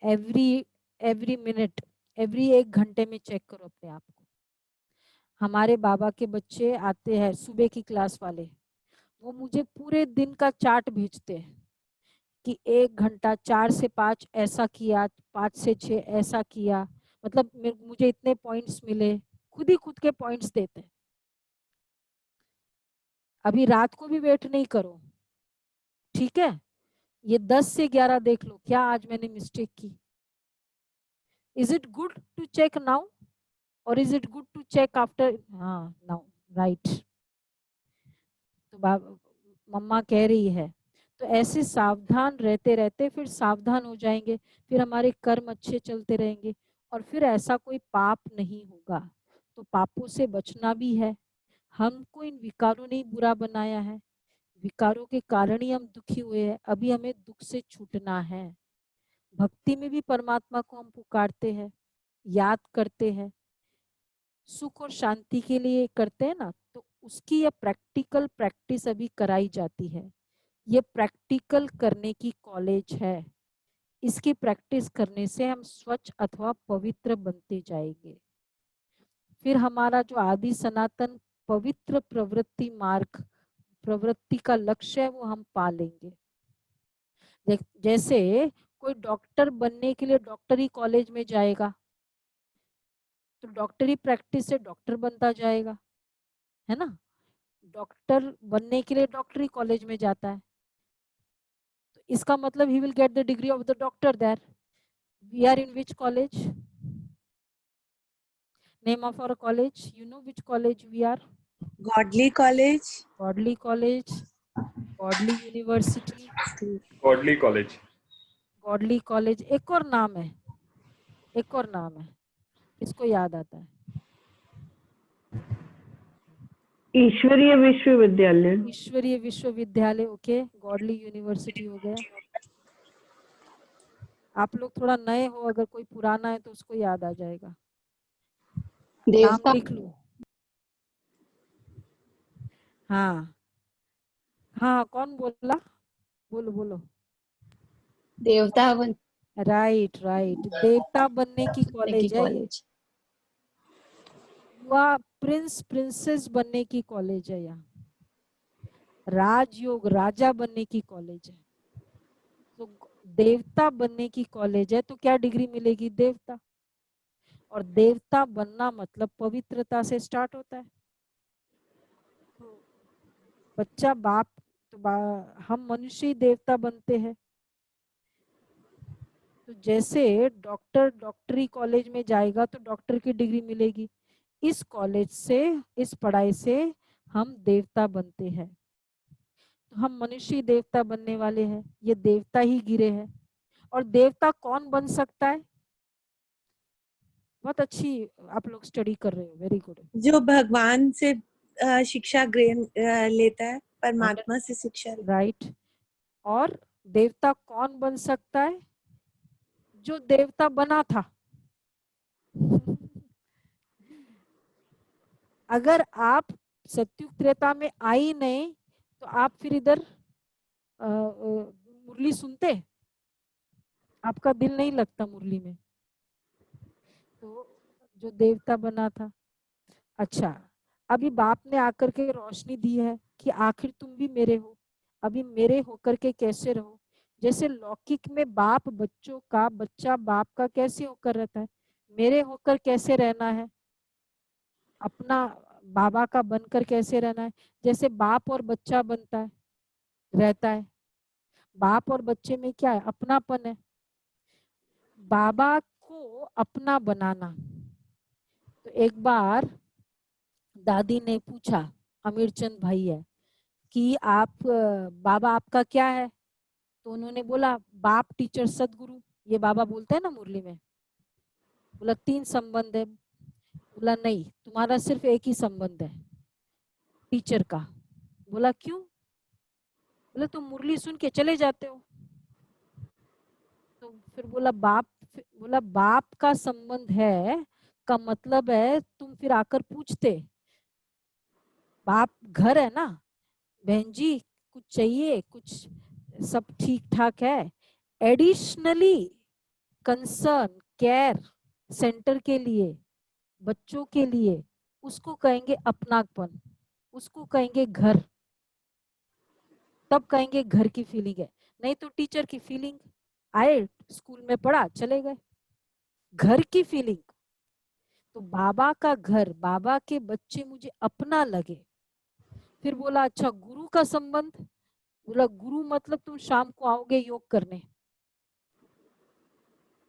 एवरी मिनट, एवरी 1 घंटे में चेक करो अपने आप को। हमारे बाबा के बच्चे आते हैं सुबह की क्लास वाले, वो मुझे पूरे दिन का चार्ट भेजते हैं कि 1 घंटा 4 से 5 ऐसा किया, 5 से 6 ऐसा किया, मतलब मुझे इतने पॉइंट्स मिले, खुद ही खुद के पॉइंट्स देते हैं। अभी रात को भी वेट नहीं करो, ठीक है, ये 10 से 11 देख लो क्या आज मैंने मिस्टेक की। Is it good to check now और is it good to check after? हाँ नाउ, राइट। तो मम्मा कह रही है, तो ऐसे सावधान रहते रहते फिर सावधान हो जाएंगे, फिर हमारे कर्म अच्छे चलते रहेंगे और फिर ऐसा कोई पाप नहीं होगा। तो पापों से बचना भी है। हमको इन विकारों ने बुरा बनाया है, विकारों के कारण ही हम दुखी हुए हैं, अभी हमें दुख से छूटना है। भक्ति में भी परमात्मा को हम पुकारते हैं, याद करते हैं, सुख और शांति के लिए करते हैं ना, तो उसकी यह प्रैक्टिकल प्रैक्टिस अभी कराई जाती है। ये प्रैक्टिकल करने की कॉलेज है, इसकी प्रैक्टिस करने से हम स्वच्छ अथवा पवित्र बनते जाएंगे। फिर हमारा जो आदि सनातन पवित्र प्रवृत्ति मार्ग, प्रवृत्ति का लक्ष्य है, वो हम पा लेंगे। जैसे कोई डॉक्टर बनने के लिए डॉक्टरी कॉलेज में जाएगा, तो डॉक्टरी प्रैक्टिस से डॉक्टर बनता जाएगा, है ना। डॉक्टर बनने के लिए डॉक्टरी कॉलेज में जाता है, तो इसका मतलब he will get the degree of the doctor there. We are in which college? Name of our college, you know which college we are? Godly College. Godly college, godly university, godly college. Godly college. एक और नाम है, एक और नाम है, इसको याद आता है, ईश्वरीय विश्वविद्यालय। ईश्वरीय विश्वविद्यालय। ओके, गॉडली यूनिवर्सिटी हो गया। आप लोग थोड़ा नए हो, अगर कोई पुराना है तो उसको याद आ जाएगा, नाम लिख लो। हाँ हाँ, कौन बोला? बोलो बोलो। देवता बन राइट राइट, देवता बनने की कॉलेज है ये। युवा प्रिंस प्रिंसेस बनने की कॉलेज है यहाँ। राजयोग राजा बनने की कॉलेज है। तो देवता बनने की कॉलेज है, तो क्या डिग्री मिलेगी? देवता। और देवता बनना मतलब पवित्रता से स्टार्ट होता है। तो बच्चा बाप, तो हम मनुष्य ही देवता बनते हैं। तो जैसे डॉक्टर डॉक्टरी कॉलेज में जाएगा तो डॉक्टर की डिग्री मिलेगी, इस कॉलेज से, इस पढ़ाई से हम देवता बनते हैं। तो हम मनुष्य ही देवता बनने वाले हैं, ये देवता ही गिरे हैं। और देवता कौन बन सकता है? बहुत अच्छी आप लोग स्टडी कर रहे हो, वेरी गुड। जो भगवान से शिक्षा ग्रहण लेता है, परमात्मा से शिक्षा लेता है। राइट। और देवता कौन बन सकता है? जो देवता बना था। अगर आप सत्युग त्रेता में आई नहीं तो आप फिर इधर मुरली सुनते? आपका दिल नहीं लगता मुरली में। तो जो देवता बना था। अच्छा, अभी बाप ने आकर के रोशनी दी है कि आखिर तुम भी मेरे हो, अभी मेरे होकर के कैसे रहो। जैसे लौकिक में बाप बच्चों का, बच्चा बाप का कैसे होकर रहता है, मेरे होकर कैसे रहना है, अपना बाबा का बनकर कैसे रहना है। जैसे बाप और बच्चा बनता है, रहता है। बाप और बच्चे में क्या है? अपनापन है। बाबा को अपना बनाना। तो एक बार दादी ने पूछा, अमीरचंद भाई है, कि आप बाबा आपका क्या है? तो उन्होंने बोला बाप टीचर सदगुरु। ये बाबा बोलते हैं ना मुरली में। बोला 3 संबंध है। बोला नहीं, तुम्हारा सिर्फ एक ही संबंध है, टीचर का। बोला क्यों? बोला तुम मुरली सुन के चले जाते हो। तो फिर बोला बाप का संबंध है का मतलब है तुम फिर आकर पूछते, बाप घर है ना, बहन जी कुछ चाहिए, कुछ सब ठीक ठाक है, एडिशनली कंसर्न केयर सेंटर के लिए, बच्चों के लिए उसको कहेंगे अपनापन, उसको कहेंगे घर, तब कहेंगे घर की फीलिंग है। नहीं तो टीचर की फीलिंग, आए स्कूल में पढ़ा चले गए। घर की फीलिंग, तो बाबा का घर, बाबा के बच्चे मुझे अपना लगे। फिर बोला अच्छा गुरु का संबंध, बोला गुरु मतलब तुम शाम को आओगे योग करने।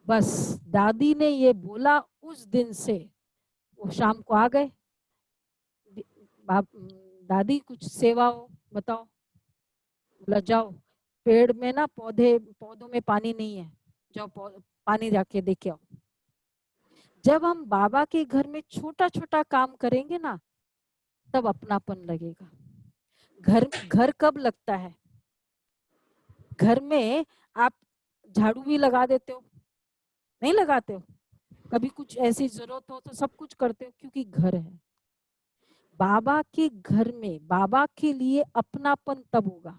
बस दादी ने ये बोला, उस दिन से वो शाम को आ गए। दादी कुछ सेवा हो बताओ, बोला जाओ पेड़ में ना पौधों में पानी नहीं है, जाओ पानी जाके देके आओ। जब हम बाबा के घर में छोटा छोटा काम करेंगे ना, तब अपनापन लगेगा। घर कब लगता है? घर में आप झाड़ू भी लगा देते हो, नहीं लगाते हो? कभी कुछ ऐसी जरूरत हो तो सब कुछ करते हो, क्योंकि घर है। बाबा के घर में बाबा के लिए अपनापन तब होगा,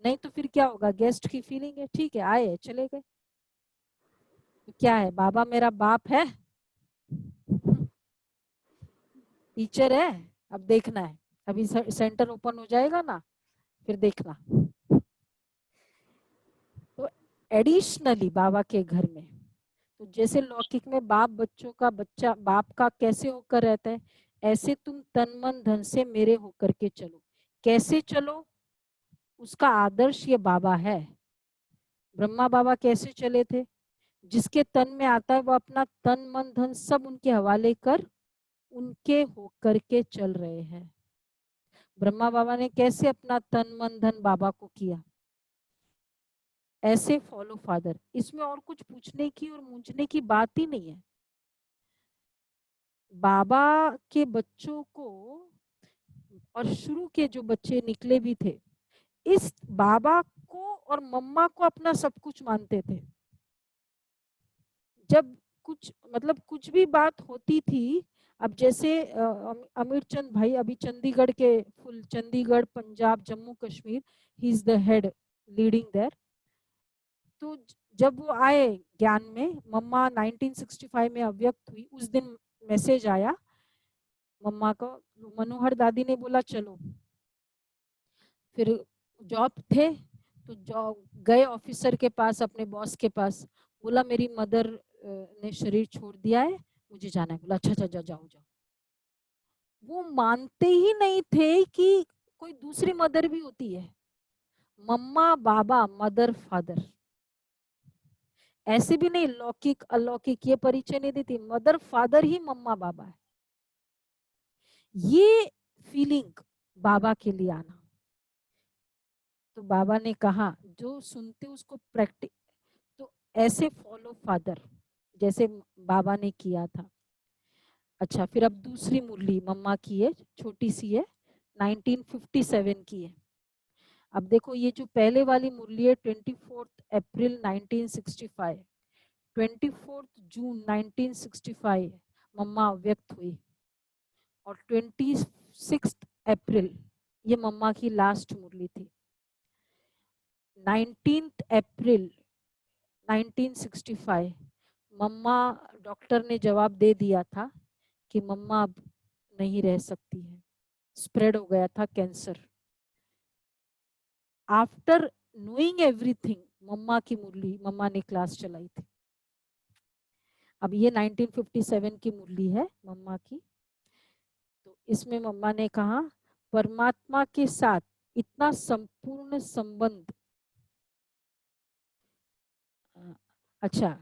नहीं तो फिर क्या होगा? गेस्ट की फीलिंग है, ठीक है आए चले गए। तो क्या है, बाबा मेरा बाप है, टीचर है। अब देखना है, अभी सेंटर ओपन हो जाएगा ना, फिर देखना। तो एडिशनली बाबा के घर में, तो जैसे लौकिक में बाप बच्चों का बच्चा बाप का कैसे होकर रहता है, ऐसे तुम तन मन धन से मेरे होकर के चलो। कैसे चलो? उसका आदर्श ये बाबा है। ब्रह्मा बाबा कैसे चले थे? जिसके तन में आता है वो अपना तन मन धन सब उनके हवाले कर उनके होकर के चल रहे हैं। ब्रह्मा बाबा ने कैसे अपना तन मन धन बाबा को किया? ऐसे फॉलो फादर। इसमें और कुछ पूछने की और मूंझने की बात ही नहीं है। बाबा के बच्चों को, और शुरू के जो बच्चे निकले भी थे, इस बाबा को और मम्मा को अपना सब कुछ मानते थे। जब कुछ भी बात होती थी, अब जैसे अमीर चंद भाई अभी चंडीगढ़ के full Chandigarh Punjab Jammu Kashmir, he is the head leading there. तो जब वो आए ज्ञान में, मम्मा 1965 में अव्यक्त हुई, उस दिन मैसेज आया मम्मा को, मनोहर दादी ने बोला चलो। फिर जॉब थे तो जॉब गए ऑफिसर के पास, अपने बॉस के पास, बोला मेरी मदर ने शरीर छोड़ दिया है, मुझे जाना है। बोला अच्छा अच्छा जाओ जाओ। वो मानते ही नहीं थे कि कोई दूसरी मदर भी होती है। मम्मा बाबा, मदर फादर, ऐसे भी नहीं लौकिक अलौकिक ये परिचय नहीं देती, मदर फादर ही मम्मा बाबा है। ये फीलिंग बाबा के लिए आना। तो बाबा ने कहा जो सुनते उसको प्रैक्टिस, तो ऐसे फॉलो फादर जैसे बाबा ने किया था। अच्छा फिर अब दूसरी मुरली मम्मा की है, छोटी सी है, 1957 की है। अब देखो ये जो पहले वाली मुरली है 24 अप्रैल 1965, 24 जून 1965 मम्मा व्यक्त हुई, और 26 अप्रैल ये मम्मा की लास्ट मुरली थी। 19 अप्रैल 1965 मम्मा, डॉक्टर ने जवाब दे दिया था कि मम्मा अब नहीं रह सकती है, स्प्रेड हो गया था कैंसर। आफ्टर नोइंग एवरीथिंग मम्मा की मुरली मम्मा ने क्लास चलाई थी। अब ये 1957 की मुरली है मम्मा की। तो इसमें मम्मा ने कहा परमात्मा के साथ इतना संपूर्ण संबंध, अच्छा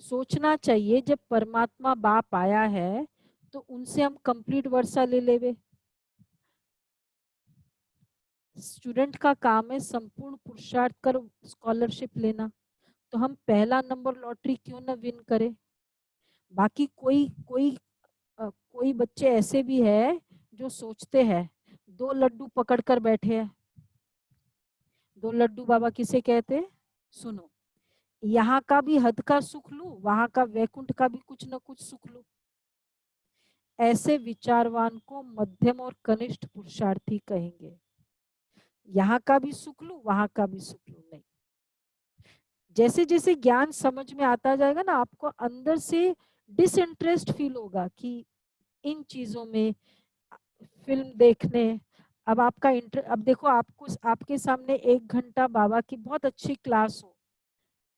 सोचना चाहिए जब परमात्मा बाप आया है तो उनसे हम कंप्लीट वर्षा ले लेवे। स्टूडेंट का काम है संपूर्ण पुरुषार्थ कर स्कॉलरशिप लेना, तो हम पहला नंबर लॉटरी क्यों ना विन करें। बाकी कोई बच्चे ऐसे भी है जो सोचते हैं 2 लड्डू पकड़ कर बैठे हैं। 2 लड्डू बाबा किसे कहते हैं? सुनो, यहाँ का भी हद का सुख लूं, वहां का वैकुंठ का भी कुछ ना कुछ सुख लूं। ऐसे विचारवान को मध्यम और कनिष्ठ पुरुषार्थी कहेंगे। यहाँ का भी सुख लूं, वहां का भी सुख लूं नहीं। जैसे जैसे ज्ञान समझ में आता जाएगा ना, आपको अंदर से डिसइंटरेस्ट फील होगा कि इन चीजों में, फिल्म देखने। अब आपका अब देखो, आपको आपके सामने 1 घंटा बाबा की बहुत अच्छी क्लास हो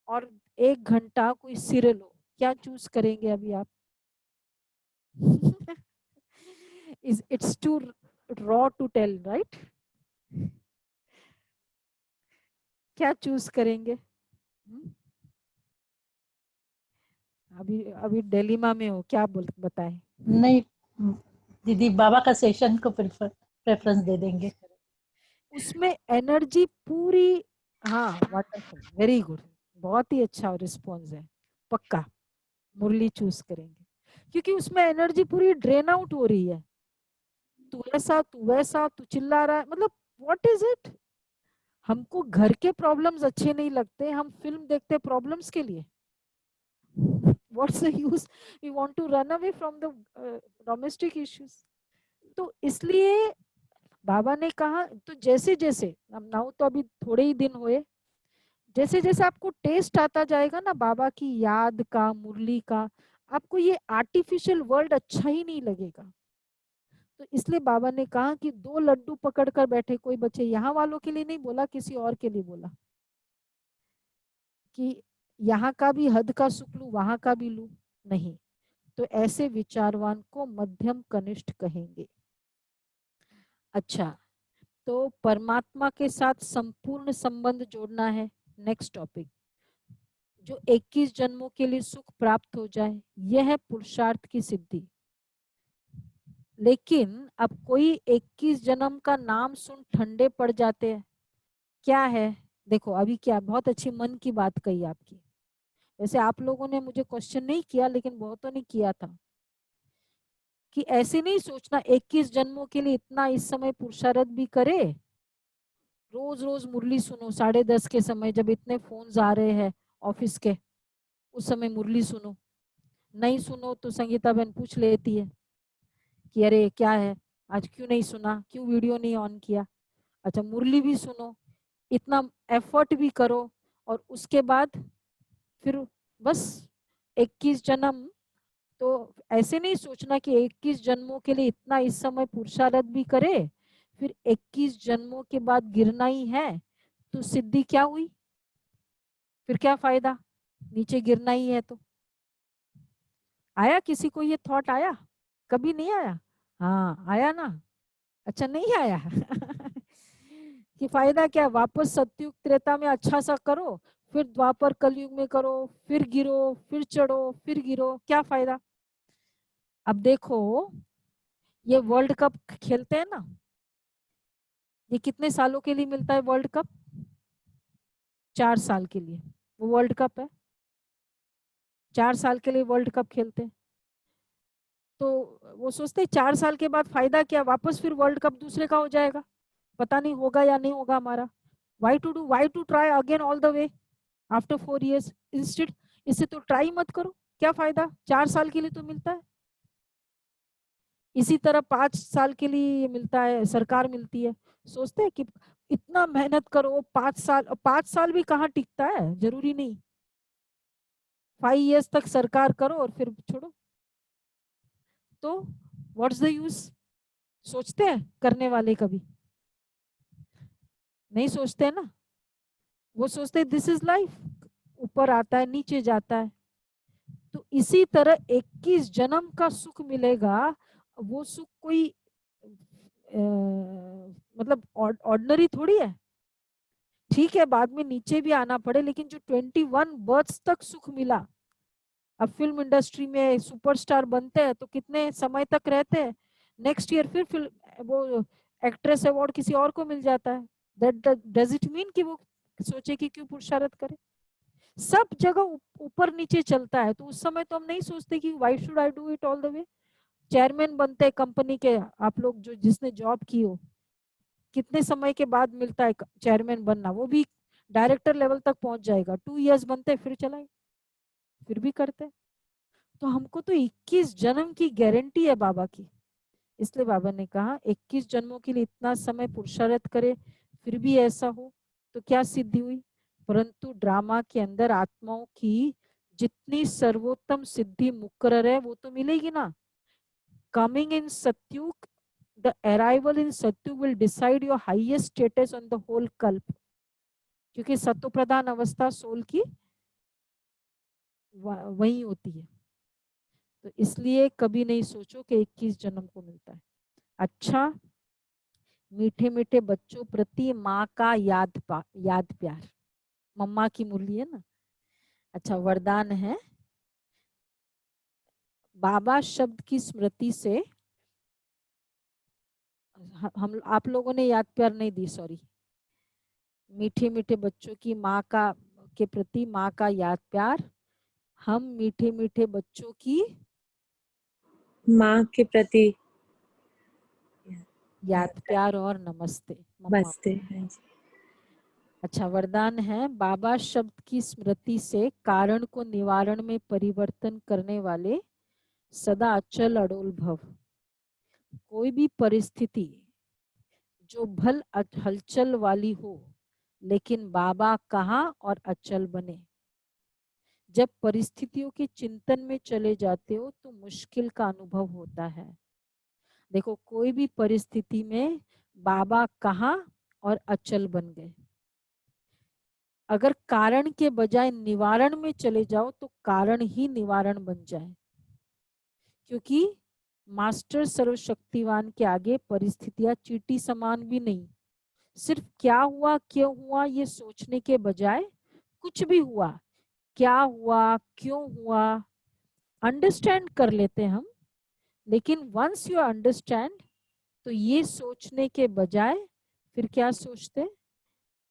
और 1 घंटा कोई सीरियल हो, क्या चूज करेंगे अभी आप? It's too raw to tell, right? क्या चूज करेंगे? अभी अभी डिलेमा में हो, क्या बताएं? नहीं दीदी, बाबा का सेशन को प्रेफरेंस दे देंगे। उसमें एनर्जी पूरी, हाँ वंडरफुल, वेरी गुड, बहुत ही अच्छा रिस्पॉन्स है, पक्का मुरली चूज करेंगे, क्योंकि उसमें एनर्जी पूरी ड्रेन आउट हो रही है। तू ऐसा, तू वैसा, तू चिल्ला रहा है, मतलब व्हाट इज इट? हमको घर के प्रॉब्लम्स अच्छे नहीं लगते, हम फिल्म देखते प्रॉब्लम्स के लिए। What's the use? We want to run away from the domestic issues. तो इसलिए बाबा ने कहा, तो जैसे जैसे नाउ तो अभी थोड़े ही दिन हुए, जैसे जैसे आपको टेस्ट आता जाएगा ना बाबा की याद का, मुरली का, आपको ये आर्टिफिशियल वर्ल्ड अच्छा ही नहीं लगेगा। तो इसलिए बाबा ने कहा कि 2 लड्डू पकड़ कर बैठे कोई बच्चे, यहाँ वालों के लिए नहीं बोला, किसी और के लिए बोला कि यहाँ का भी हद का सुख लूं, वहां का भी लूं, नहीं। तो ऐसे विचारवान को मध्यम कनिष्ठ कहेंगे। अच्छा, तो परमात्मा के साथ संपूर्ण संबंध जोड़ना है, नेक्स्ट टॉपिक। जो 21 जन्मों के लिए सुख प्राप्त हो जाए, यह है पुरुषार्थ की सिद्धि। लेकिन अब कोई 21 जन्म का नाम सुन ठंडे पड़ जाते हैं, क्या है? देखो अभी क्या बहुत अच्छी मन की बात कही आपकी। वैसे आप लोगों ने मुझे क्वेश्चन नहीं किया, लेकिन बहुतों ने किया था कि ऐसे नहीं सोचना 21 जन्मों के लिए इतना इस समय पुरुषार्थ भी करे, रोज रोज मुरली सुनो 10:30 के समय, जब इतने फोन आ रहे हैं ऑफिस के, उस समय मुरली सुनो। नहीं सुनो तो संगीता बहन पूछ लेती है कि अरे क्या है, आज क्यों नहीं सुना, क्यों वीडियो नहीं ऑन किया? अच्छा, मुरली भी सुनो, इतना एफर्ट भी करो, और उसके बाद फिर बस 21 जन्म। तो ऐसे नहीं सोचना कि 21 जन्मों के लिए इतना इस समय पुरुषार्थ भी करे, फिर 21 जन्मों के बाद गिरना ही है, तो सिद्धि क्या हुई? फिर क्या फायदा, नीचे गिरना ही है तो। आया किसी को ये थॉट? आया? कभी नहीं आया? हाँ आया ना? अच्छा नहीं आया? कि फायदा क्या, वापस सतयुग त्रेता में अच्छा सा करो, फिर द्वापर कलयुग में करो, फिर गिरो, फिर चढ़ो, फिर गिरो, क्या फायदा? अब देखो, ये वर्ल्ड कप खेलते हैं ना, ये कितने सालों के लिए मिलता है वर्ल्ड कप? 4 साल के लिए वो वर्ल्ड कप है, 4 साल के लिए वर्ल्ड कप खेलते हैं। तो वो सोचते हैं 4 साल के बाद फायदा क्या, वापस फिर वर्ल्ड कप दूसरे का हो जाएगा, पता नहीं होगा या नहीं होगा हमारा। Why to try again all the way after 4 years instead? इससे तो ट्राई मत करो, क्या फायदा, 4 साल के लिए तो मिलता है। इसी तरह 5 साल के लिए मिलता है, सरकार मिलती है, सोचते हैं कि इतना मेहनत करो 5 साल, 5 साल भी कहाँ टिकता है, जरूरी नहीं, 5 years तक सरकार करो और फिर छोड़ो। तो व्हाट्स द यूज? सोचते हैं करने वाले कभी? नहीं सोचते हैं ना, वो सोचते हैं दिस इज लाइफ, ऊपर आता है नीचे जाता है। तो इसी तरह 21 जन्म का सुख मिलेगा, वो सुख कोई मतलब ऑर्डिनरी थोड़ी है। ठीक है बाद में नीचे भी आना पड़े, लेकिन जो 21 बर्थ्स तक सुख मिला, अब फिल्म इंडस्ट्री में सुपरस्टार बनते हैं तो कितने समय तक रहते हैं, नेक्स्ट ईयर फिर फिल्म वो एक्ट्रेस अवार्ड किसी और को मिल जाता है। दैट डज इट मीन कि वो सोचे कि क्यों पुरुषार्थ करे? सब जगह ऊपर नीचे चलता है, तो उस समय तो हम नहीं सोचते कि why should I do it all the way. Chairman बनते हैं कंपनी के, आप लोग जो जिसने जॉब की हो, कितने समय के बाद मिलता है चेयरमैन बनना, वो भी डायरेक्टर लेवल तक पहुंच जाएगा, 2 years बनते फिर चला, फिर भी करते। तो हमको तो 21 जन्म की गारंटी है बाबा की, इसलिए बाबा ने कहा 21 जन्मों के लिए इतना समय पुरुषार्थ करे, फिर भी ऐसा हो तो क्या सिद्धि हुई? परंतु ड्रामा के अंदर आत्माओं की जितनी सर्वोत्तम सिद्धि मुकर्रर है वो तो मिलेगी ना। coming in Satyug, the arrival in Satyug will decide your highest status on the whole kalp, क्योंकि सत्व प्रधान अवस्था सोल की वही होती है। तो इसलिए कभी नहीं सोचो कि 21 जन्म को मिलता है। अच्छा, मीठे मीठे बच्चों प्रति माँ का याद प्यार, मम्मा की मुरली है ना। अच्छा, वरदान है, बाबा शब्द की स्मृति से, हम आप लोगों ने याद प्यार नहीं दी, सॉरी। मीठे मीठे बच्चों की माँ का के प्रति माँ का याद प्यार, हम मीठे मीठे बच्चों की माँ के प्रति याद प्यार और नमस्ते मम्मा। नमस्ते। हाँ जी। अच्छा, वरदान है, बाबा शब्द की स्मृति से कारण को निवारण में परिवर्तन करने वाले सदा अचल अडोल भव। कोई भी परिस्थिति जो भल हलचल वाली हो, लेकिन बाबा कहाँ और अचल बने। जब परिस्थितियों के चिंतन में चले जाते हो तो मुश्किल का अनुभव होता है। देखो, कोई भी परिस्थिति में बाबा कहाँ और अचल बन गए। अगर कारण के बजाय निवारण में चले जाओ तो कारण ही निवारण बन जाए, क्योंकि मास्टर सर्वशक्तिवान के आगे परिस्थितियां चींटी समान भी नहीं। सिर्फ क्या हुआ क्यों हुआ ये सोचने के बजाय, कुछ भी हुआ, क्या हुआ क्यों हुआ, अंडरस्टैंड कर लेते हम। लेकिन वंस यू अंडरस्टैंड तो ये सोचने के बजाय फिर क्या सोचते,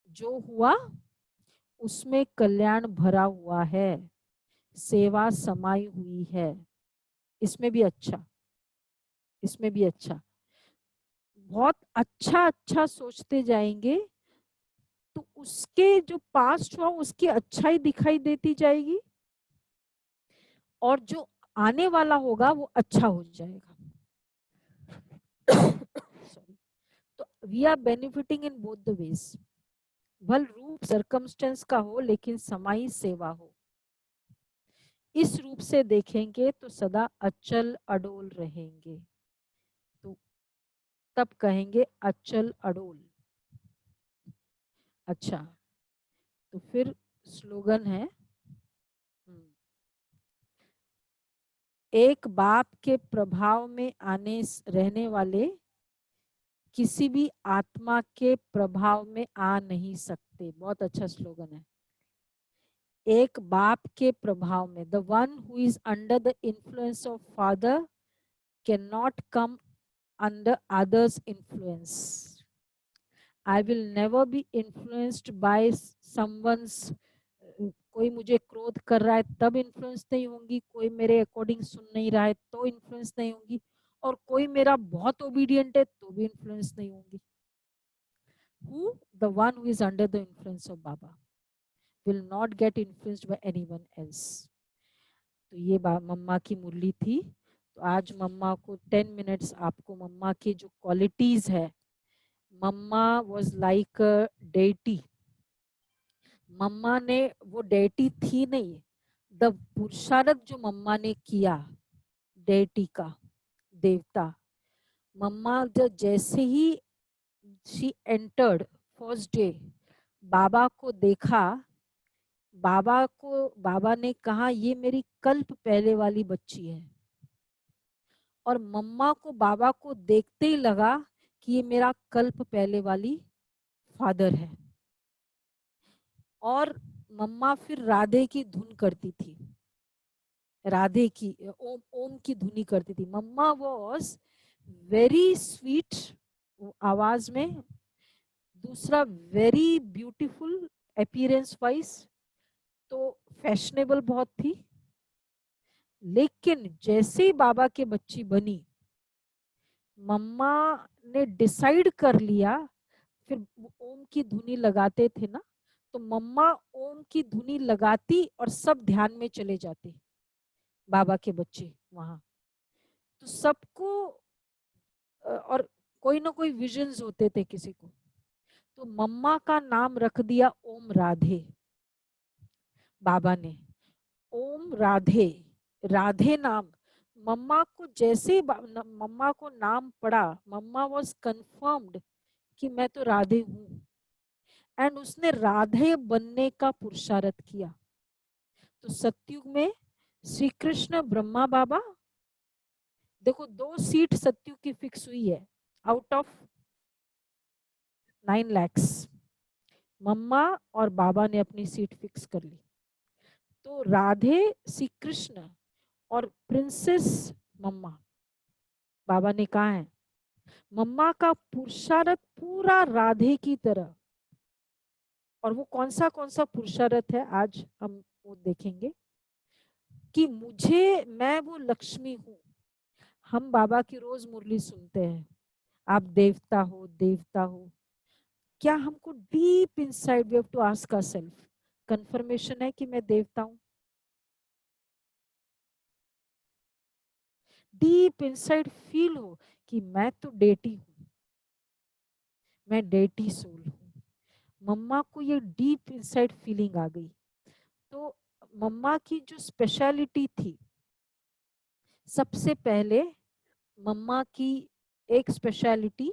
जो हुआ उसमें कल्याण भरा हुआ है, सेवा समाई हुई है, इसमें भी अच्छा, इसमें भी अच्छा, बहुत अच्छा अच्छा सोचते जाएंगे तो उसके जो पास्ट हुआ उसकी अच्छाई दिखाई देती जाएगी, और जो आने वाला होगा वो अच्छा हो जाएगा। सॉरी। तो we are benefiting in both the ways. भल रूप सर्कमस्टेंस का हो लेकिन समाई सेवा हो। इस रूप से देखेंगे तो सदा अचल अडोल रहेंगे, तो तब कहेंगे अचल अडोल। अच्छा, तो फिर स्लोगन है, एक बाप के प्रभाव में रहने वाले किसी भी आत्मा के प्रभाव में आ नहीं सकते। बहुत अच्छा स्लोगन है। एक बाप के प्रभाव में, the one who is under the influence of father can not come under others influence. I will never be influenced by someone's. कोई मुझे क्रोध कर रहा है तब इन्फ्लुएंस नहीं होंगी, कोई मेरे अकॉर्डिंग सुन नहीं रहा है तो इन्फ्लुएंस नहीं होंगी, और कोई मेरा बहुत ओबीडियंट है तो भी इन्फ्लुएंस नहीं होंगी। Who? The one who is under the influence of Baba will not get influenced by anyone else. तो ये मम्मा की मुरली थी। तो आज मम्मा को 10 मिनट्स आपको मम्मा की जो क्वालिटीज है, मम्मा वाज लाइक अ डेटी। मम्मा ने, वो डेटी थी नहीं, द पुरुषार्थ जो मम्मा ने किया डेटी का, देवता। मम्मा जैसे ही शी एंटर्ड फर्स्ट डे, बाबा को देखा, बाबा ने कहा ये मेरी कल्प पहले वाली बच्ची है, और मम्मा को बाबा को देखते ही लगा कि ये मेरा कल्प पहले वाली फादर है। और मम्मा फिर राधे की धुन करती थी, राधे की ओम की धुनी करती थी। मम्मा वॉज वेरी स्वीट आवाज में, दूसरा वेरी ब्यूटीफुल अपीयरेंस वाइज, तो फैशनेबल बहुत थी। लेकिन जैसे ही बाबा के बच्ची बनी, मम्मा ने डिसाइड कर लिया, फिर ओम की धुनी लगाते थे ना, तो मम्मा ओम की धुनी लगाती और सब ध्यान में चले जाते बाबा के बच्चे वहां। तो सबको, और कोई ना कोई विजन्स होते थे किसी को, तो मम्मा का नाम रख दिया ओम राधे बाबा ने। ओम राधे, राधे नाम मम्मा को जैसे ही मम्मा को नाम पड़ा, मम्मा वॉज कंफर्म्ड कि मैं तो राधे हूँ, एंड उसने राधे बनने का पुरुषार्थ किया। तो सतयुग में श्री कृष्ण ब्रह्मा बाबा, देखो 2 सीट सतयुग की फिक्स हुई है आउट ऑफ 9 lakhs। मम्मा और बाबा ने अपनी सीट फिक्स कर ली। तो राधे, श्री कृष्ण और प्रिंसेस मम्मा, बाबा ने कहा है मम्मा का पुरुषार्थ पूरा राधे की तरह। और वो कौन सा पुरुषार्थ है आज हम वो देखेंगे कि मैं वो लक्ष्मी हूँ। हम बाबा की रोज मुरली सुनते हैं, आप देवता हो देवता हो। क्या हमको deep inside we have to ask ourself, confirmation है कि मैं देवता हूँ? डीप इनसाइड फील हो कि मैं तो डेटी हूँ, मैं डेटी सोल हूँ। मम्मा को ये डीप इनसाइड फीलिंग आ गई। तो मम्मा की जो स्पेशलिटी थी, सबसे पहले मम्मा की एक स्पेशलिटी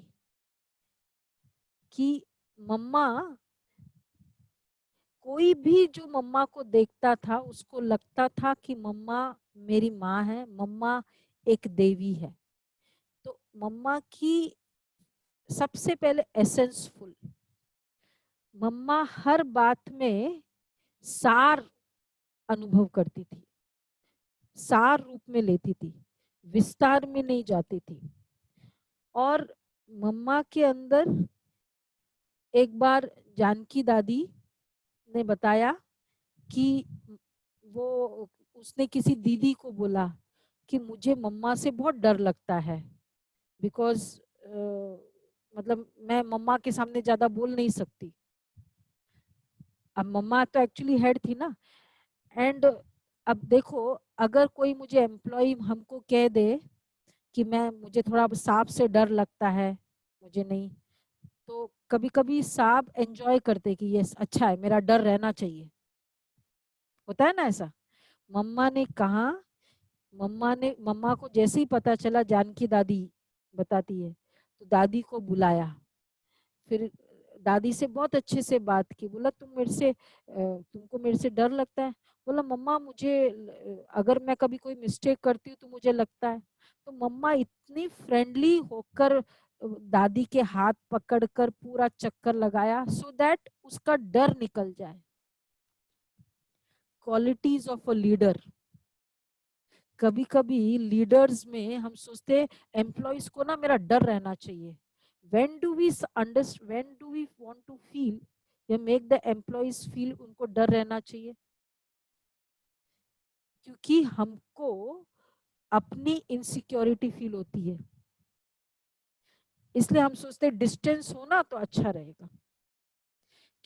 कि मम्मा, कोई भी जो मम्मा को देखता था उसको लगता था कि मम्मा मेरी माँ है, मम्मा एक देवी है। तो मम्मा की सबसे पहले एसेंसफुल, मम्मा हर बात में सार अनुभव करती थी, सार रूप में लेती थी, विस्तार में नहीं जाती थी। और मम्मा के अंदर एक बार जानकी दादी ने बताया कि वो उसने किसी दीदी को बोला कि मुझे मम्मा से बहुत डर लगता है, बिकॉज मतलब मैं मम्मा के सामने ज्यादा बोल नहीं सकती। अब मम्मा तो एक्चुअली हेड थी ना। एंड अब देखो, अगर कोई मुझे एम्प्लॉय हमको कह दे कि मुझे थोड़ा सांप से डर लगता है, मुझे नहीं, तो कभी कभी सांप एंजॉय करते कि ये अच्छा है, मेरा डर रहना चाहिए, होता है ना ऐसा। मम्मा ने कहा, मम्मा को जैसे ही पता चला जानकी दादी बताती है, तो दादी को बुलाया, फिर दादी से बहुत अच्छे से बात की। बोला तुमको मेरे से डर लगता है? बोला मम्मा मुझे अगर मैं कभी कोई मिस्टेक करती हूँ तो मुझे लगता है। तो मम्मा इतनी फ्रेंडली होकर दादी के हाथ पकड़कर पूरा चक्कर लगाया सो दैट उसका डर निकल जाए। Qualities of a leader. कभी कभी लीडर्स में हम सोचते हैं एम्प्लॉयज को ना मेरा डर रहना चाहिए। when do we want to feel या make the employees feel उनको डर रहना चाहिए? क्योंकि हमको अपनी इनसिक्योरिटी फील होती है, इसलिए हम सोचते हैं डिस्टेंस होना तो अच्छा रहेगा।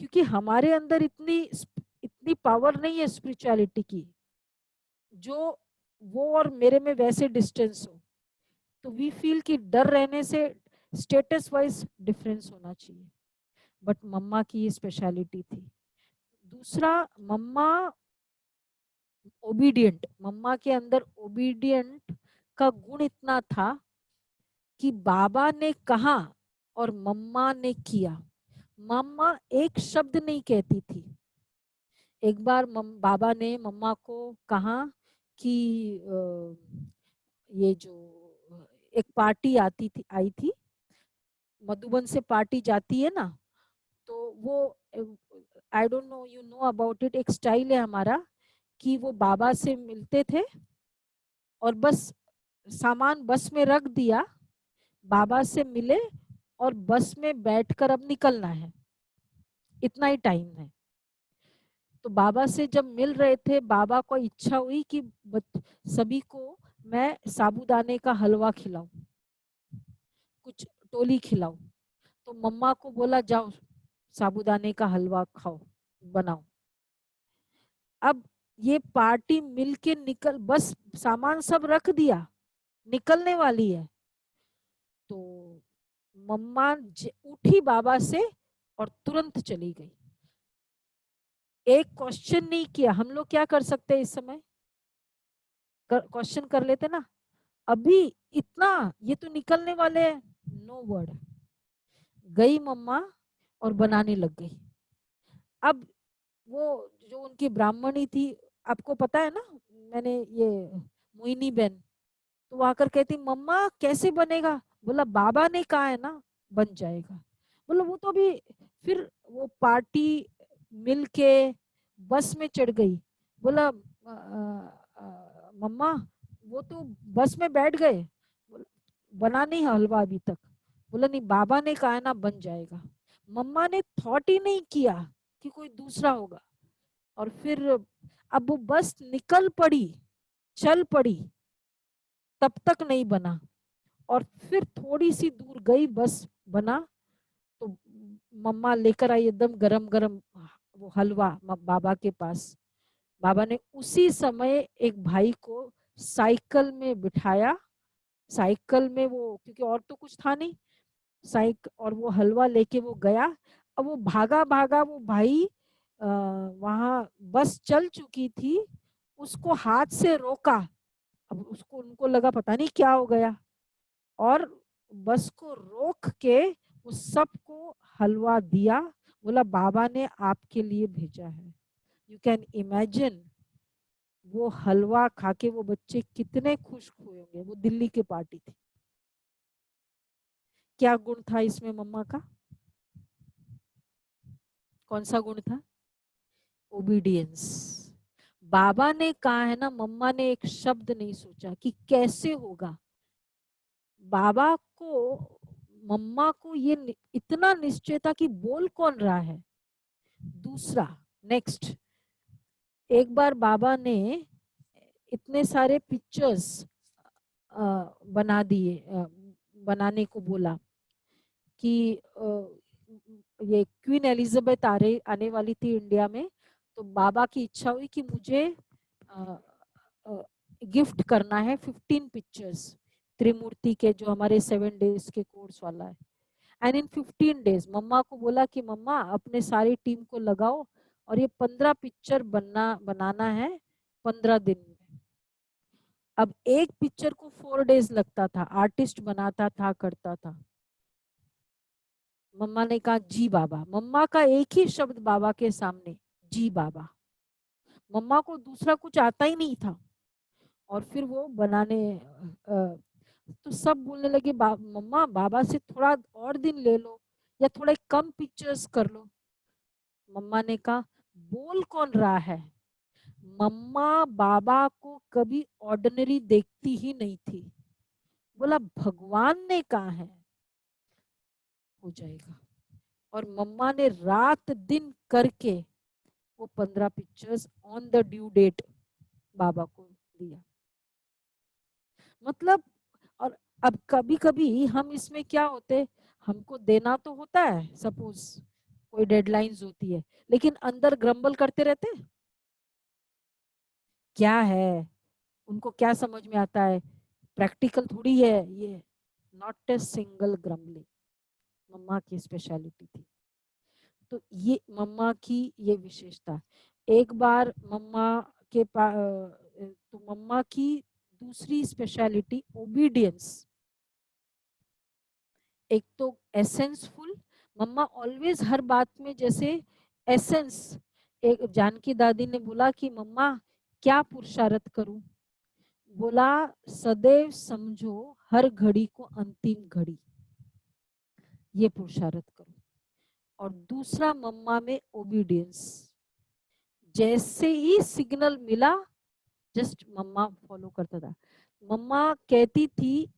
क्योंकि हमारे अंदर इतनी पावर नहीं है स्पिरिचुअलिटी की जो वो और मेरे में वैसे डिस्टेंस हो। तो वी फील कि डर रहने से स्टेटस वाइज डिफरेंस होना चाहिए, बट मम्मा की ये स्पेशलिटी थी। दूसरा, मम्मा ओबीडियंट, मम्मा के अंदर ओबीडियंट का गुण इतना था कि बाबा ने कहा और मम्मा ने किया। मम्मा एक शब्द नहीं कहती थी। एक बार बाबा ने मम्मा को कहा कि ये जो एक पार्टी आई थी, मधुबन से पार्टी जाती है ना, तो वो I don't know you know about it, एक स्टाइल है हमारा कि वो बाबा से मिलते थे और बस सामान बस में रख दिया, बाबा से मिले और बस में बैठकर अब निकलना है, इतना ही टाइम है। तो बाबा से जब मिल रहे थे, बाबा को इच्छा हुई कि सभी को मैं साबूदाने का हलवा खिलाऊं, कुछ टोली खिलाऊं। तो मम्मा को बोला जाओ साबूदाने का हलवा खाओ, बनाओ। अब ये पार्टी मिलके बस सामान सब रख दिया, निकलने वाली है। तो मम्मा उठी बाबा से और तुरंत चली गई, एक क्वेश्चन नहीं किया। हम लोग क्या कर सकते हैं इस समय? क्वेश्चन कर लेते ना, अभी इतना, ये तो निकलने वाले हैं, नो वर्ड। गई मम्मा और बनाने लग गई। अब वो जो उनकी ब्राह्मणी थी, आपको पता है ना, मैंने ये मोहिनी बहन, तो वो आकर कहती मम्मा कैसे बनेगा? बोला बाबा ने कहा है ना बन जाएगा। बोला वो तो अभी, फिर वो पार्टी मिलके बस में चढ़ गई। बोला मम्मा वो तो बस में बैठ गए, बोला, बना नहीं हलवा अभी तक। बोला नहीं बाबा ने कहा है ना बन जाएगा। मम्मा ने थॉट ही नहीं किया कि कोई दूसरा होगा। और फिर अब वो बस निकल पड़ी, चल पड़ी, तब तक नहीं बना। और फिर थोड़ी सी दूर गई, बस बना, तो मम्मा लेकर आई एकदम गरम गरम वो हलवा बाबा के पास। बाबा ने उसी समय एक भाई को साइकिल में बिठाया, साइकिल में वो, क्योंकि और तो कुछ था नहीं, साइकिल, और वो हलवा लेके वो गया। अब वो भागा भागा वो भाई वहां बस चल चुकी थी, उसको हाथ से रोका। अब उसको, उनको लगा पता नहीं क्या हो गया, और बस को रोक के उस सबको हलवा दिया। बोला बाबा ने आपके लिए भेजा है। यू कैन इमेजिन वो हलवा खा के वो बच्चे कितने खुश हुए होंगे। वो दिल्ली की पार्टी थी। क्या गुण था इसमें मम्मा का? कौन सा गुण था? ओबीडियंस। बाबा ने कहा है ना, मम्मा ने एक शब्द नहीं सोचा कि कैसे होगा। बाबा को, मम्मा को ये इतना निश्चय था कि बोल कौन रहा है। दूसरा, नेक्स्ट, एक बार बाबा ने इतने सारे पिक्चर्स बना दिए, बनाने को बोला कि ये क्वीन एलिजाबेथ आने वाली थी इंडिया में, तो बाबा की इच्छा हुई कि मुझे गिफ्ट करना है 15 पिक्चर्स त्रिमूर्ति के, जो हमारे 7 डेज के कोर्स वाला है। एंड इन 15 डेज मम्मा को बोला कि मम्मा अपने सारी टीम को लगाओ और ये 15 पिक्चर बनाना है 15 दिन में। अब एक पिक्चर को 4 डेज लगता था, आर्टिस्ट बनाता था, करता था। मम्मा ने कहा जी बाबा। मम्मा का एक ही शब्द बाबा के सामने, जी बाबा। मम्मा को दूसरा कुछ आता ही नहीं था। और फिर वो बनाने तो सब बोलने लगे मम्मा बाबा से थोड़ा और दिन ले लो, या थोड़ा कम पिक्चर्स कर लो। मम्मा ने कहा बोल कौन रहा है? मम्मा बाबा को कभी ऑर्डिनरी देखती ही नहीं थी। बोला भगवान ने कहा है हो जाएगा। और मम्मा ने रात दिन करके वो 15 pictures on the due date बाबा को दिया। मतलब, और अब कभी कभी हम इसमें क्या होते, हमको देना तो होता है, सपोज कोई डेडलाइंस होती है, लेकिन अंदर ग्रम्बल करते रहते हैं। क्या है, उनको क्या समझ में आता है, प्रैक्टिकल थोड़ी है ये। नॉट ए सिंगल ग्रम्बलिंग, मम्मा की स्पेशलिटी थी। तो ये मम्मा की ये विशेषता। एक बार मम्मा के पास, तो मम्मा की दूसरी स्पेशलिटी ओबीडियंस। एक तो एसेंसफुल, मम्मा ऑलवेज हर बात में जैसे एसेंस। एक जानकी दादी ने बोला कि मम्मा क्या पुरुषार्थ करूं? बोला सदैव समझो हर घड़ी को अंतिम घड़ी, ये पुरुषार्थ करो। और दूसरा मम्मा में ओबीडियंस, जैसे ही सिग्नल मिला जस्ट मम्मा फॉलो करता था। मम्मा कहती थी,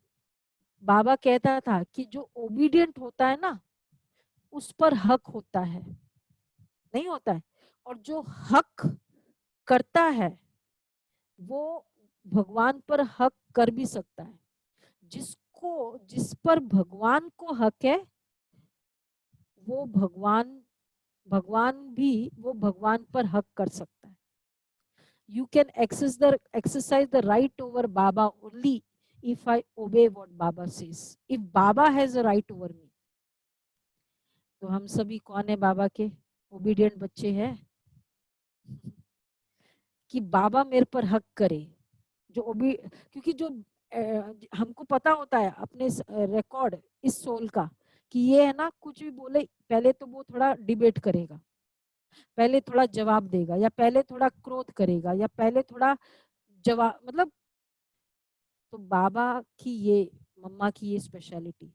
बाबा कहता था कि जो ओबीडियंट होता है ना उस पर हक होता है, नहीं होता है, और जो हक करता है वो भगवान पर हक कर भी सकता है। जिस पर भगवान को हक है वो भगवान भी वो भगवान पर हक कर सकता है। You can exercise the right over Baba only if I obey what Baba says. If Baba has a right over me, तो हम सभी कौन है बाबा के? ओबीडियंट बच्चे हैं कि बाबा मेरे पर हक करे। क्योंकि जो हमको पता होता है अपने रिकॉर्ड इस सोल का कि ये है ना, कुछ भी बोले पहले तो वो थोड़ा डिबेट करेगा, पहले थोड़ा जवाब देगा, या पहले थोड़ा क्रोध करेगा, या पहले थोड़ा जवाब, मतलब तो बाबा की ये, मम्मा की ये स्पेशलिटी।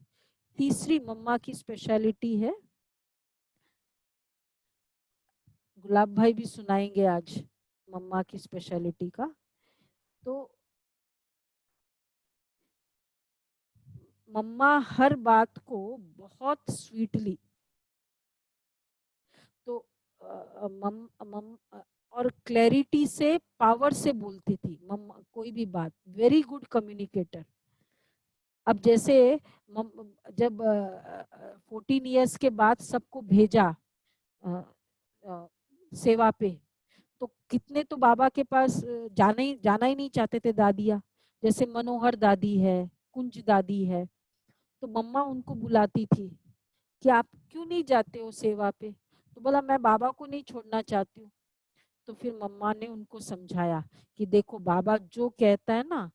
तीसरी मम्मा की स्पेशलिटी है, गुलाब भाई भी सुनाएंगे आज मम्मा की स्पेशलिटी का। तो मम्मा हर बात को बहुत स्वीटली, तो और क्लैरिटी से, पावर से बोलती थी मम्मा कोई भी बात, वेरी गुड कम्युनिकेटर। अब जैसे जब 14 इयर्स के बाद सबको भेजा सेवा पे, तो कितने तो बाबा के पास जाना ही नहीं चाहते थे दादियाँ, जैसे मनोहर दादी है, कुंज दादी है, तो मम्मा उनको बुलाती थी कि आप क्यों नहीं जाते हो सेवा पे, तो बोला मैं बाबा को नहीं छोड़ना चाहती हूँ। तो फिर मम्मा ने उनको समझाया कि देखो बाबा जो कहता है ना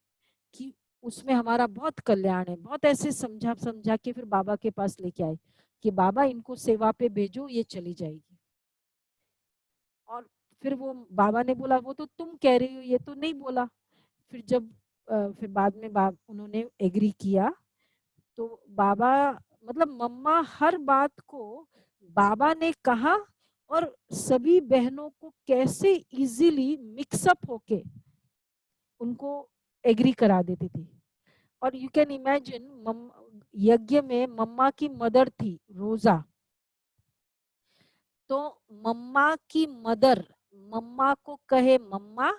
कि उसमें हमारा बहुत कल्याण है, बहुत ऐसे समझा समझा के फिर बाबा के पास लेके आए कि बाबा इनको सेवा पे भेजो, ये चली जाएगी। और फिर वो बाबा ने बोला वो तो तुम कह रही हो, ये तो नहीं बोला। फिर जब फिर बाद में उन्होंने एग्री किया, तो बाबा, मतलब मम्मा हर बात को बाबा ने कहा और सभी बहनों को कैसे इजीली मिक्सअप होके उनको एग्री करा देती थी। और यू कैन इमेजिन, यज्ञ में मम्मा की मदर थी रोजा, तो मम्मा की मदर मम्मा को कहे मम्मा,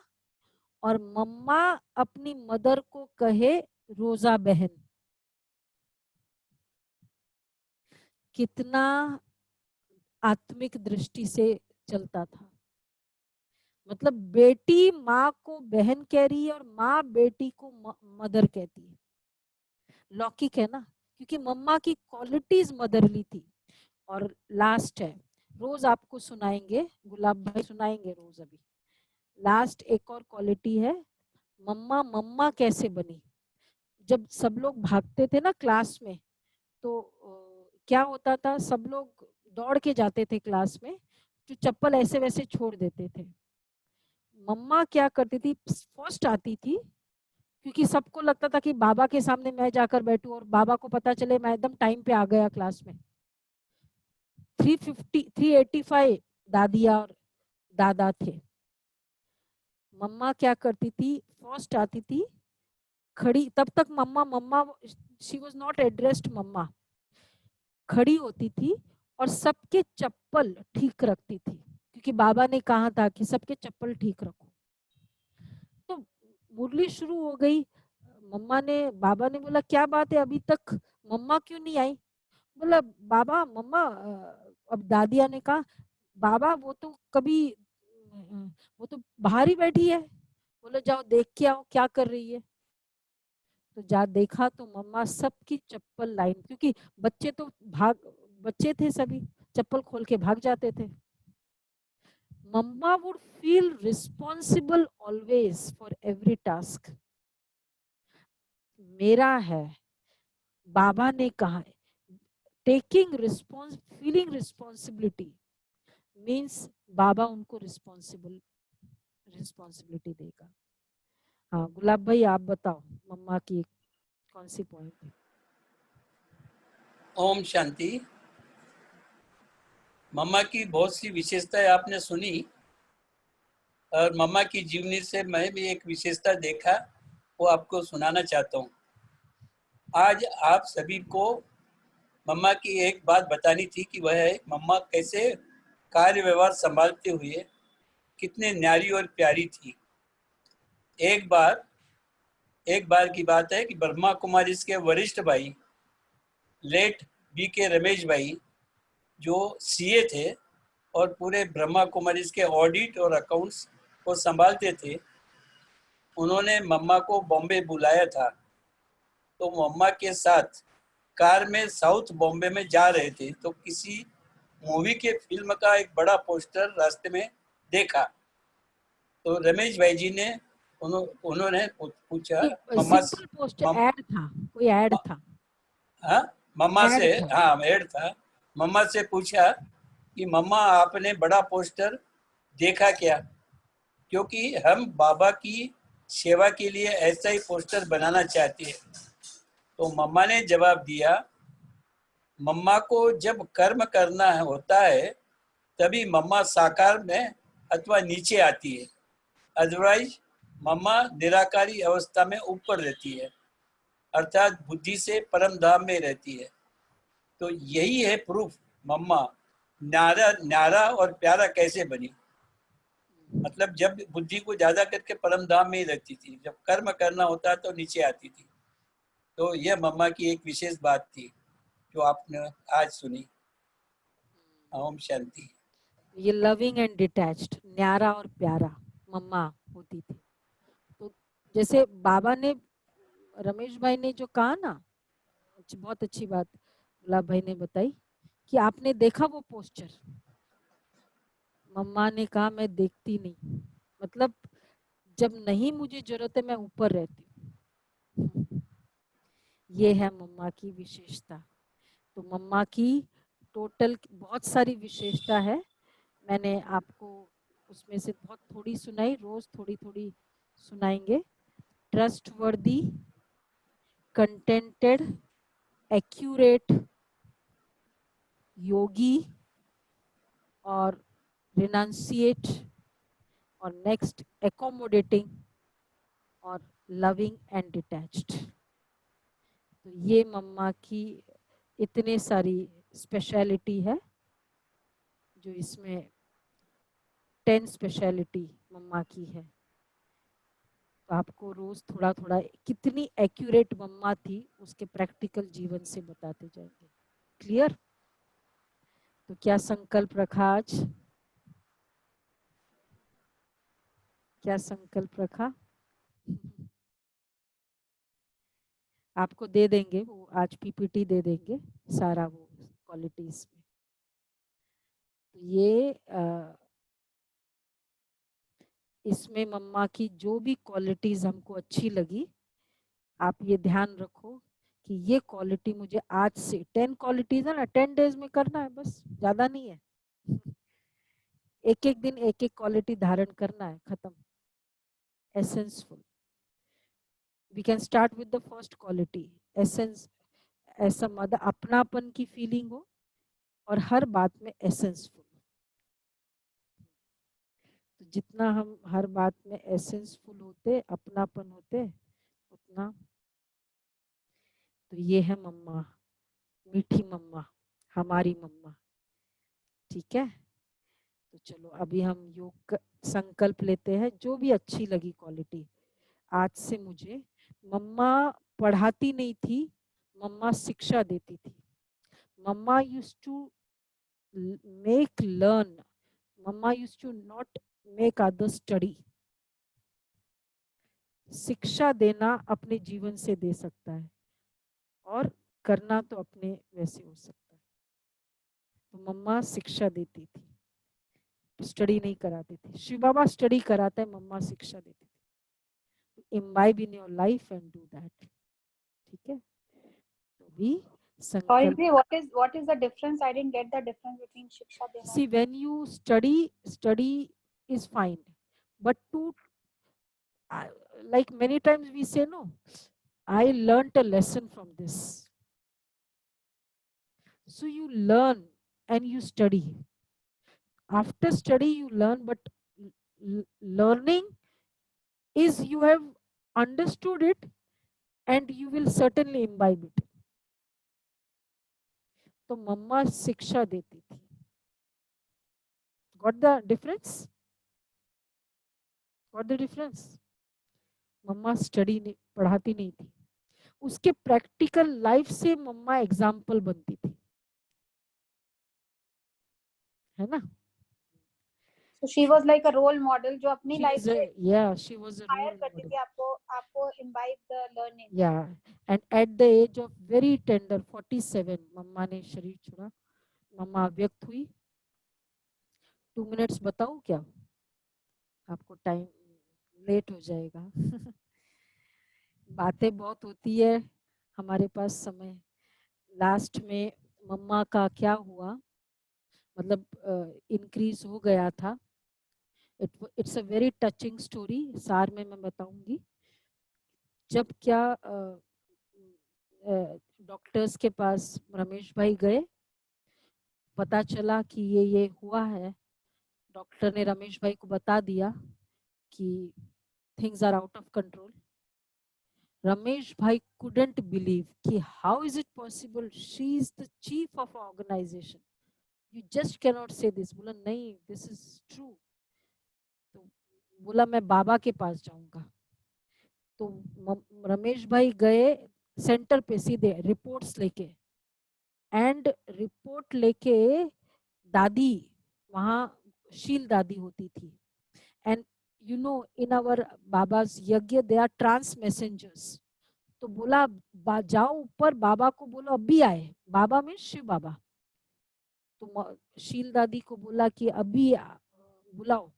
और मम्मा अपनी मदर को कहे रोजा बहन। कितना आत्मिक दृष्टि से चलता था, मतलब बेटी माँ को बहन कह रही है और माँ बेटी को मदर कहती है। लौकिक है ना, क्योंकि मम्मा की क्वालिटीज मदरली थी। और लास्ट है, रोज आपको सुनाएंगे, गुलाब भाई सुनाएंगे रोज। अभी लास्ट एक और क्वालिटी है, मम्मा मम्मा कैसे बनी। जब सब लोग भागते थे ना क्लास में, तो क्या होता था, सब लोग दौड़ के जाते थे क्लास में, जो चप्पल ऐसे वैसे छोड़ देते थे। मम्मा क्या करती थी, फर्स्ट आती थी, क्योंकि सबको लगता था कि बाबा के सामने मैं जाकर बैठूं और बाबा को पता चले मैं एकदम टाइम पे आ गया क्लास में। 385 दादिया और दादा थे। मम्मा क्या करती थी, फर्स्ट आती थी, खड़ी, तब तक मम्मा शी वाज नॉट एड्रेस्ड मम्मा, खड़ी होती थी और सबके चप्पल ठीक रखती थी, क्योंकि बाबा ने कहा था कि सबके चप्पल ठीक रखो। तो मुरली शुरू हो गई, बाबा ने बोला क्या बात है, अभी तक मम्मा क्यों नहीं आई। बोला बाबा मम्मा, अब दादिया ने कहा बाबा वो तो वो तो बाहर ही बैठी है, बोले जाओ देख के आओ क्या कर रही है। तो जा देखा तो मम्मा सबकी चप्पल लाइन, क्योंकि बच्चे थे सभी, चप्पल खोल के भाग जाते थे। मम्मा would feel responsible always for every task. मेरा है, बाबा ने कहा है, फीलिंग रिस्पॉन्सिबिलिटी मीन्स बाबा उनको रिस्पॉन्सिबिलिटी देगा। हाँ गुलाब भाई आप बताओ, मम्मा की कौन सी पॉइंट है। ओम शांति। मम्मा की बहुत सी विशेषताएं आपने सुनी, और मम्मा की जीवनी से मैं भी एक विशेषता देखा, वो आपको सुनाना चाहता हूँ। आज आप सभी को मम्मा की एक बात बतानी थी कि वह है मम्मा कैसे कार्य व्यवहार संभालते हुए कितने न्यारी और प्यारी थी। एक बार की बात है कि ब्रह्मा कुमारी के वरिष्ठ भाई लेट BK रमेश भाई, जो CA थे और पूरे ब्रह्मा कुमारी के ऑडिट और अकाउंट्स को संभालते थे, उन्होंने मम्मा को बॉम्बे बुलाया था। तो मम्मा के साथ कार में साउथ बॉम्बे में जा रहे थे, तो किसी मूवी के फिल्म का एक बड़ा पोस्टर रास्ते में देखा। तो रमेश भाई जी ने उन्होंने पूछा मम्मा से, सिंपल पोस्ट ऐड था, कोई ऐड था, हाँ मम्मा से, ऐड था। हाँ ऐड था। मम्मा से पूछा कि मम्मा आपने बड़ा पोस्टर देखा क्या, क्योंकि हम बाबा की सेवा के लिए ऐसा ही पोस्टर बनाना चाहते हैं। तो मम्मा ने जवाब दिया, मम्मा को जब कर्म करना होता है तभी मम्मा साकार में अथवा नीचे आती है, अदरवाइज मम्मा निराकारी अवस्था में ऊपर रहती है, अर्थात बुद्धि से परम धाम में रहती है। तो यही है प्रूफ मम्मा न्यारा और प्यारा कैसे बनी। मतलब जब बुद्धि को ज्यादा करके परम धाम में ही रहती थी, जब कर्म करना होता तो नीचे आती थी। तो यह मम्मा की एक विशेष बात थी जो आपने आज सुनी। ओम शांति। ये लविंग एंड डिटैच्ड, न्यारा और प्यारा मम्मा होती थी। तो जैसे बाबा ने, रमेश भाई ने जो कहा ना, बहुत अच्छी बात गुलाब भाई ने बताई कि आपने देखा वो पोस्टर। मम्मा ने कहा मैं देखती नहीं, मतलब जब नहीं मुझे जरूरत है मैं ऊपर रहती हूँ। ये है मम्मा की विशेषता। तो मम्मा की टोटल बहुत सारी विशेषता है, मैंने आपको उसमें से बहुत थोड़ी सुनाई, रोज थोड़ी थोड़ी सुनाएंगे। ट्रस्ट वर्दी, कंटेंटेड, एक्यूरेट, योगी और रिनाउंसिएट, और नेक्स्ट एकोमोडेटिंग और लविंग एंड डिटैच्ड। तो ये मम्मा की इतने सारी स्पेशलिटी है, जो इसमें 10 स्पेशलिटी मम्मा की है। तो आपको रोज थोड़ा थोड़ा कितनी एक्यूरेट मम्मा थी उसके प्रैक्टिकल जीवन से बताते जाएंगे। क्लियर? तो क्या संकल्प रखा आज? क्या संकल्प रखा? आपको दे देंगे वो, आज पीपीटी दे देंगे सारा वो क्वालिटीज में। तो ये इसमें मम्मा की जो भी क्वालिटीज हमको अच्छी लगी, आप ये ध्यान रखो कि ये क्वालिटी मुझे आज से 10 क्वालिटीज है ना, 10 डेज में करना है, बस ज्यादा नहीं है। एक एक दिन एक एक क्वालिटी धारण करना है, खत्म। Essenceful. We can start with the first quality, essence. ऐसा मदर अपनापन की फीलिंग हो और हर बात में एसेंसफुल। तो जितना हम हर बात में एसेंसफुल होते, अपनापन होते, उतना। तो ये है मम्मा, मीठी मम्मा, हमारी मम्मा। ठीक है, तो चलो अभी हम योग संकल्प लेते हैं, जो भी अच्छी लगी क्वालिटी। आज से मुझे, मम्मा पढ़ाती नहीं थी, मम्मा शिक्षा देती थी। मम्मा यूज्ड टू मेक लर्न, मम्मा used to not make other study. शिक्षा देना अपने जीवन से दे सकता है, और करना तो अपने वैसे हो सकता है। तो मम्मा शिक्षा देती थी, स्टडी नहीं कराती थी। शिव बाबा स्टडी कराता है, मम्मा शिक्षा देती थी। imbibe in your life and do that। ठीक है, तो भी Sorry, संकल्प। what is the difference? I didn't get the difference between Shiksha Dena. See, when you study is fine, but to like many times we say no, I learned a lesson from this. So you learn and you study. After study you learn, but learning is you have understood it and you will certainly imbibe it. तो मम्मा शिक्षा देती थी। Got the difference? Got the difference? मम्मा study नहीं, पढ़ाती नहीं थी, उसके प्रैक्टिकल लाइफ से मम्मा एग्जाम्पल बनती थी, है ना? So she was like a role model जो अपनी life से Yeah, she was a inspire role करती model. थी आपको imbibe the learning. Yeah, and at the age of very tender 47 मम्मा ने शरीर छोड़ा, मम्मा व्यक्त हुई। 2 मिनट्स बताऊं क्या आपको? टाइम लेट हो जाएगा। बातें बहुत होती है, हमारे पास समय। लास्ट में मम्मा का क्या हुआ, मतलब इंक्रीज हो गया था। It's a very touching story, सार में मैं बताऊंगी। जब क्या डॉक्टर्स के पास रमेश भाई गए, पता चला कि ये हुआ है। डॉक्टर ने रमेश भाई को बता दिया कि things are out of control. Ramesh भाई couldn't believe कि how is it possible, she is the chief of organization, you just cannot say this। बोला नहीं, this is true। तो बोला मैं बाबा के पास जाऊंगा। तो रमेश भाई गए सेंटर पे सीधे रिपोर्ट्स लेके, एंड रिपोर्ट लेके दादी, वहाँ शील दादी होती थी। And you know in our बाबा's यज्ञ दे आर ट्रांस मैसेंजर्स। तो बोला जाओ ऊपर, बाबा को बोलो अभी आए। बाबा में शिव बाबा। तो शील दादी को बोला कि अभी बुलाओ।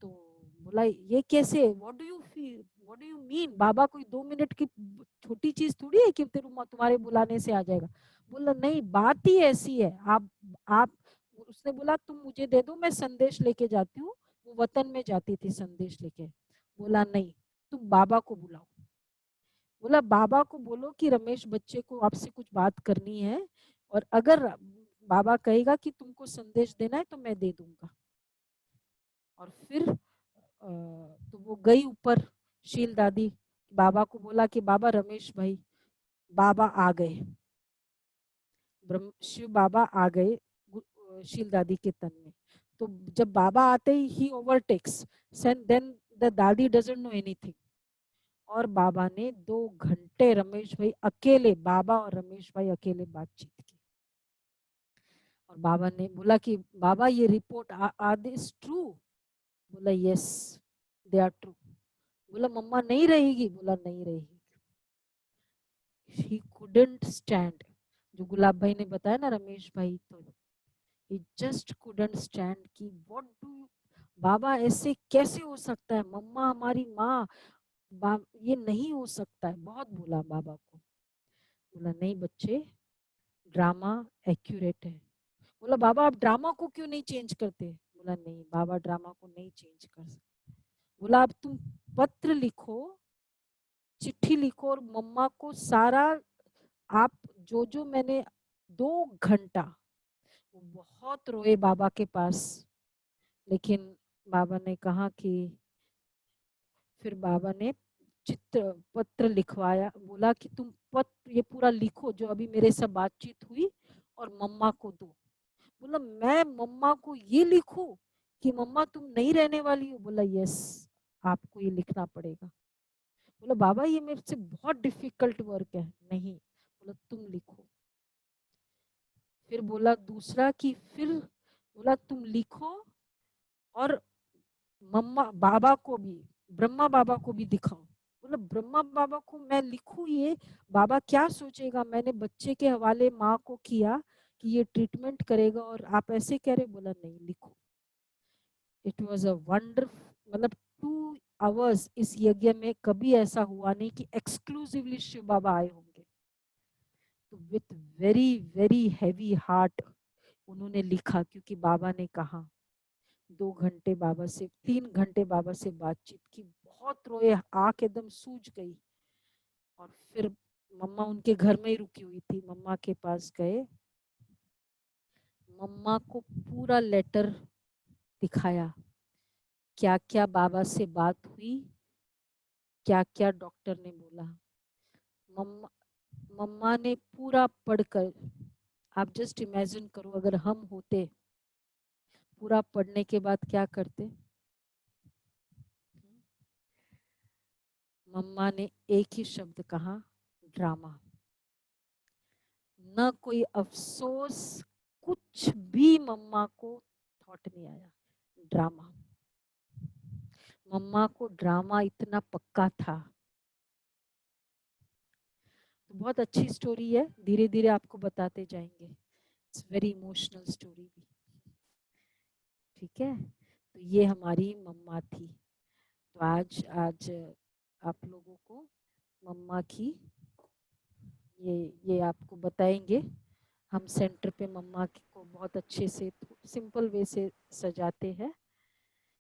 तो बोला ये कैसे, what do you feel, what do you mean, बाबा कोई 2 मिनट की छोटी चीज थोड़ी है कि तुम्हारे बुलाने से आ जाएगा। बोला नहीं, बात ही ऐसी है। आप उसने बोला तुम मुझे दे दो, मैं संदेश लेके जाती हूँ। वो वतन में जाती थी संदेश लेके। बोला नहीं, तुम बाबा को बुलाओ। बोला बाबा को बोलो कि रमेश बच्चे को आपसे कुछ बात करनी है, और अगर बाबा कहेगा कि तुमको संदेश देना है तो मैं दे दूंगा। और फिर तो वो गई ऊपर शील दादी, बाबा को बोला कि बाबा रमेश भाई। बाबा आ गए, शिव बाबा आ गए शील दादी के तन में। तो जब बाबा आते ही ओवरटेक्स, देन द दादी डजंट नो एनीथिंग। और बाबा ने 2 घंटे रमेश भाई अकेले, बाबा और रमेश भाई अकेले बातचीत की। और बाबा ने बोला कि बाबा ये रिपोर्ट आर दिस ट्रू। बोला यस दे आर ट्रू। बोला मम्मा नहीं रहेगी। बोला नहीं रहेगी। He couldn't stand. जो गुलाब भाई ने बताया ना रमेश भाई, तो ही जस्ट कुडंट स्टैंड कि व्हाट डू, बाबा ऐसे कैसे हो सकता है, मम्मा हमारी माँ, ये नहीं हो सकता है। बहुत बोला बाबा को। बोला नहीं बच्चे, ड्रामा एक्यूरेट है। बोला बाबा आप ड्रामा को क्यों नहीं चेंज करते। बोला नहीं बाबा, ड्रामा को नहीं चेंज कर सकते। बोला अब तुम पत्र लिखो, चिट्ठी लिखो, और मम्मा को सारा, आप जो मैंने 2 घंटा, वो बहुत रोए बाबा के पास। लेकिन बाबा ने कहा कि, फिर बाबा ने चित्र पत्र लिखवाया। बोला कि तुम पत्र ये पूरा लिखो जो अभी मेरे से बातचीत हुई, और मम्मा को दो। बोला मैं मम्मा को ये लिखूं कि मम्मा तुम नहीं रहने वाली हो। बोला यस, आपको ये लिखना पड़ेगा। बोला बाबा ये मेरे से बहुत डिफिकल्ट वर्क है। नहीं, बोला तुम लिखो। फिर बोला दूसरा कि फिर बोला तुम लिखो, और मम्मा बाबा को भी, ब्रह्मा बाबा को भी दिखाओ। बोला ब्रह्मा बाबा को मैं लिखूं ये, बाबा क्या सोचेगा, मैंने बच्चे के हवाले माँ को किया कि ये ट्रीटमेंट करेगा, और आप ऐसे कह रहे। बोला नहीं लिखो। इट वॉज अ वंडरफुल, मतलब 2 आवर्स इस यज्ञ में कभी ऐसा हुआ नहीं कि एक्सक्लूसिवली शिव बाबा आए होंगे। तो with very very heavy heart उन्होंने लिखा, क्योंकि बाबा ने कहा। 2 घंटे बाबा से, 3 घंटे बाबा से बातचीत की, बहुत रोए, आंख एकदम सूज गई। और फिर मम्मा उनके घर में ही रुकी हुई थी, मम्मा के पास गए, मम्मा को पूरा लेटर दिखाया, क्या क्या बाबा से बात हुई, क्या क्या डॉक्टर ने बोला। मम्मा ने पूरा पढ़कर, आप जस्ट इमेजिन करो अगर हम होते, पूरा पढ़ने के बाद क्या करते। मम्मा ने एक ही शब्द कहा, ड्रामा। न कोई अफसोस, कुछ भी मम्मा को थॉट नहीं आया, ड्रामा। मम्मा को ड्रामा इतना पक्का था। तो बहुत अच्छी स्टोरी है, धीरे धीरे आपको बताते जाएंगे। इट्स वेरी इमोशनल स्टोरी भी। ठीक है, तो ये हमारी मम्मा थी। तो आज आप लोगों को मम्मा की ये आपको बताएंगे। हम सेंटर पे मम्मा को बहुत अच्छे से सिंपल वे से सजाते हैं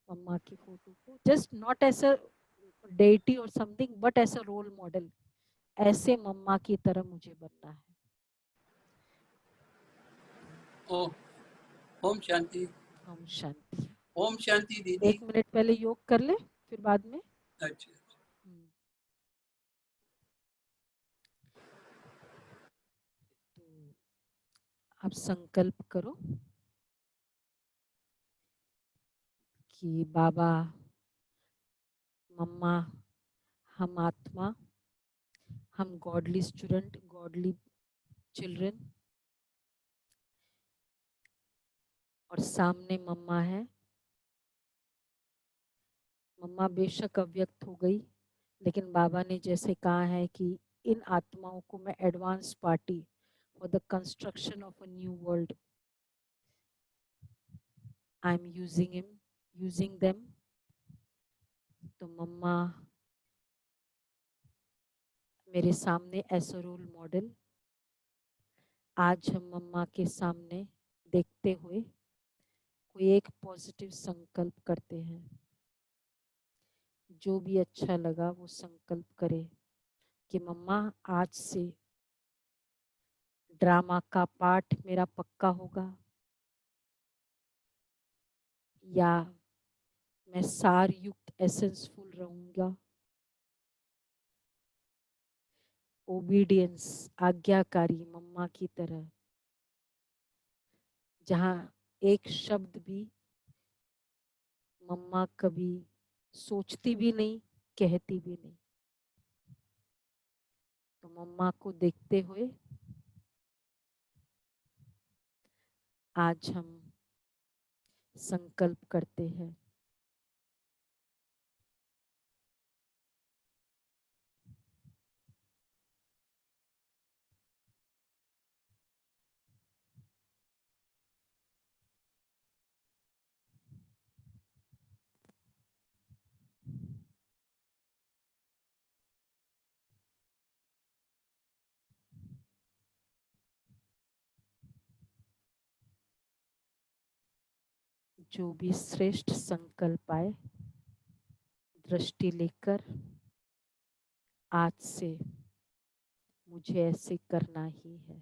मम्मा की फोटो को, just not as a deity और something but as a role model. ऐसे मम्मा की तरह मुझे बनना है। ओ, ओम शांति। ओम शांति। ओम शांति दीदी। 1 मिनट पहले योग कर ले, फिर बाद में। अच्छा, तो आप संकल्प करो कि बाबा, मम्मा, हम आत्मा, हम गॉडली स्टूडेंट, गॉडली चिल्ड्रन, और सामने मम्मा है। मम्मा बेशक अव्यक्त हो गई, लेकिन बाबा ने जैसे कहा है कि इन आत्माओं को मैं advance party for the construction of a new world, I am using them. तो मम्मा मेरे सामने एज अ रोल मॉडल। आज हम मम्मा के सामने देखते हुए कोई एक पॉजिटिव संकल्प करते हैं। जो भी अच्छा लगा वो संकल्प करे कि मम्मा आज से ड्रामा का पार्ट मेरा पक्का होगा, या मैं सार युक्त एसेंसफुल रहूंगा। ओबीडियंस, आज्ञाकारी मम्मा की तरह, जहाँ एक शब्द भी मम्मा कभी सोचती भी नहीं, कहती भी नहीं। तो मम्मा को देखते हुए आज हम संकल्प करते हैं। जो भी श्रेष्ठ संकल्प आए, दृष्टि लेकर आज से मुझे ऐसे करना ही है।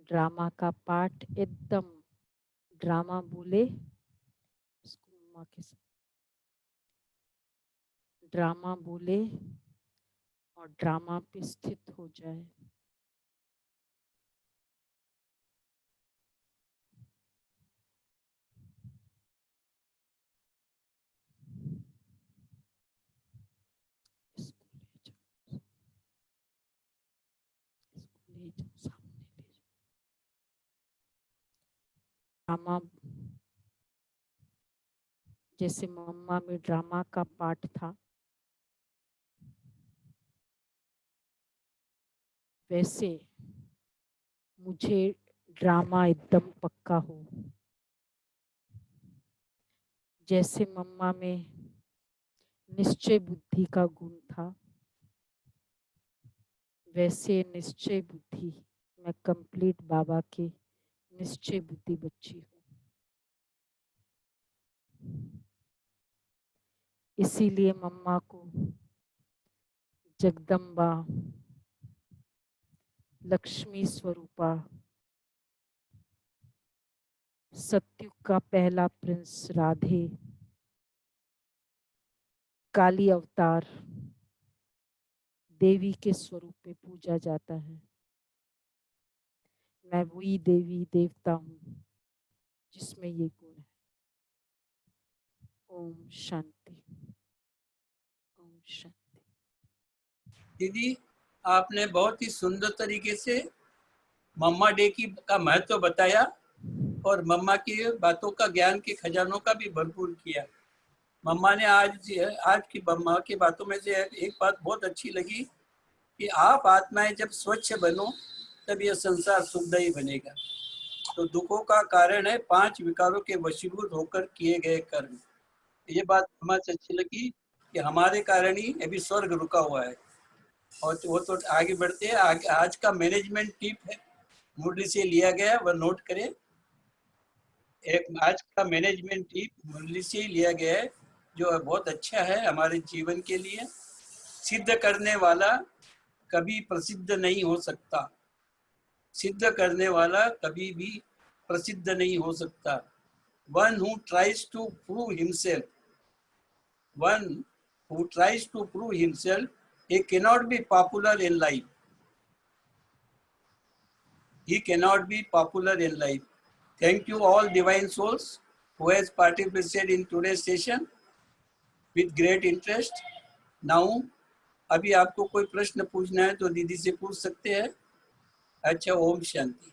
ड्रामा का पार्ट एकदम ड्रामा बोले, मम्मा के साथ ड्रामा बोले और ड्रामा पे स्थित हो जाए। ड्रामा जैसे मम्मा में ड्रामा का पार्ट था, वैसे मुझे ड्रामा एकदम पक्का हो। जैसे मम्मा में निश्चय बुद्धि का गुण था, वैसे निश्चय बुद्धि मैं कंप्लीट बाबा के निश्चय बुद्धि बच्ची हूँ। इसीलिए मम्मा को जगदम्बा, लक्ष्मी स्वरूपा, सत्युग का पहला प्रिंस राधे, काली अवतार देवी के स्वरूप में पूजा जाता है। मैं वही देवी देवता हूँ जिसमें ये गुण है। ओम शांति। ओम शांति। दीदी आपने बहुत ही सुंदर तरीके से मम्मा डे का महत्व बताया और मम्मा की बातों का, ज्ञान के खजानों का भी भरपूर किया। मम्मा ने आज की मम्मा की बातों में से एक बात बहुत अच्छी लगी कि आप आत्माएं जब स्वच्छ बनो तब यह संसार शुद्ध ही बनेगा। तो दुखों का कारण है 5 विकारों के वशीभूत होकर किए गए कर्म। ये बात हमारे अच्छी लगी कि हमारे कारण ही अभी स्वर्ग रुका हुआ है। और वो तो आगे बढ़ते हैं। आज का मैनेजमेंट टिप है, मुरली से लिया गया, वह नोट करें। एक आज का मैनेजमेंट टिप मुरली से लिया गया है, जो बहुत अच्छा है हमारे जीवन के लिए। सिद्ध करने वाला कभी प्रसिद्ध नहीं हो सकता। सिद्ध करने वाला कभी भी प्रसिद्ध नहीं हो सकता। One who tries to prove himself, he cannot be popular in life. He cannot be popular in life. Thank you all divine souls who has participated in today's session with great interest. Now, अभी आपको कोई प्रश्न पूछना है तो दीदी से पूछ सकते हैं। अच्छा, ओम शांति।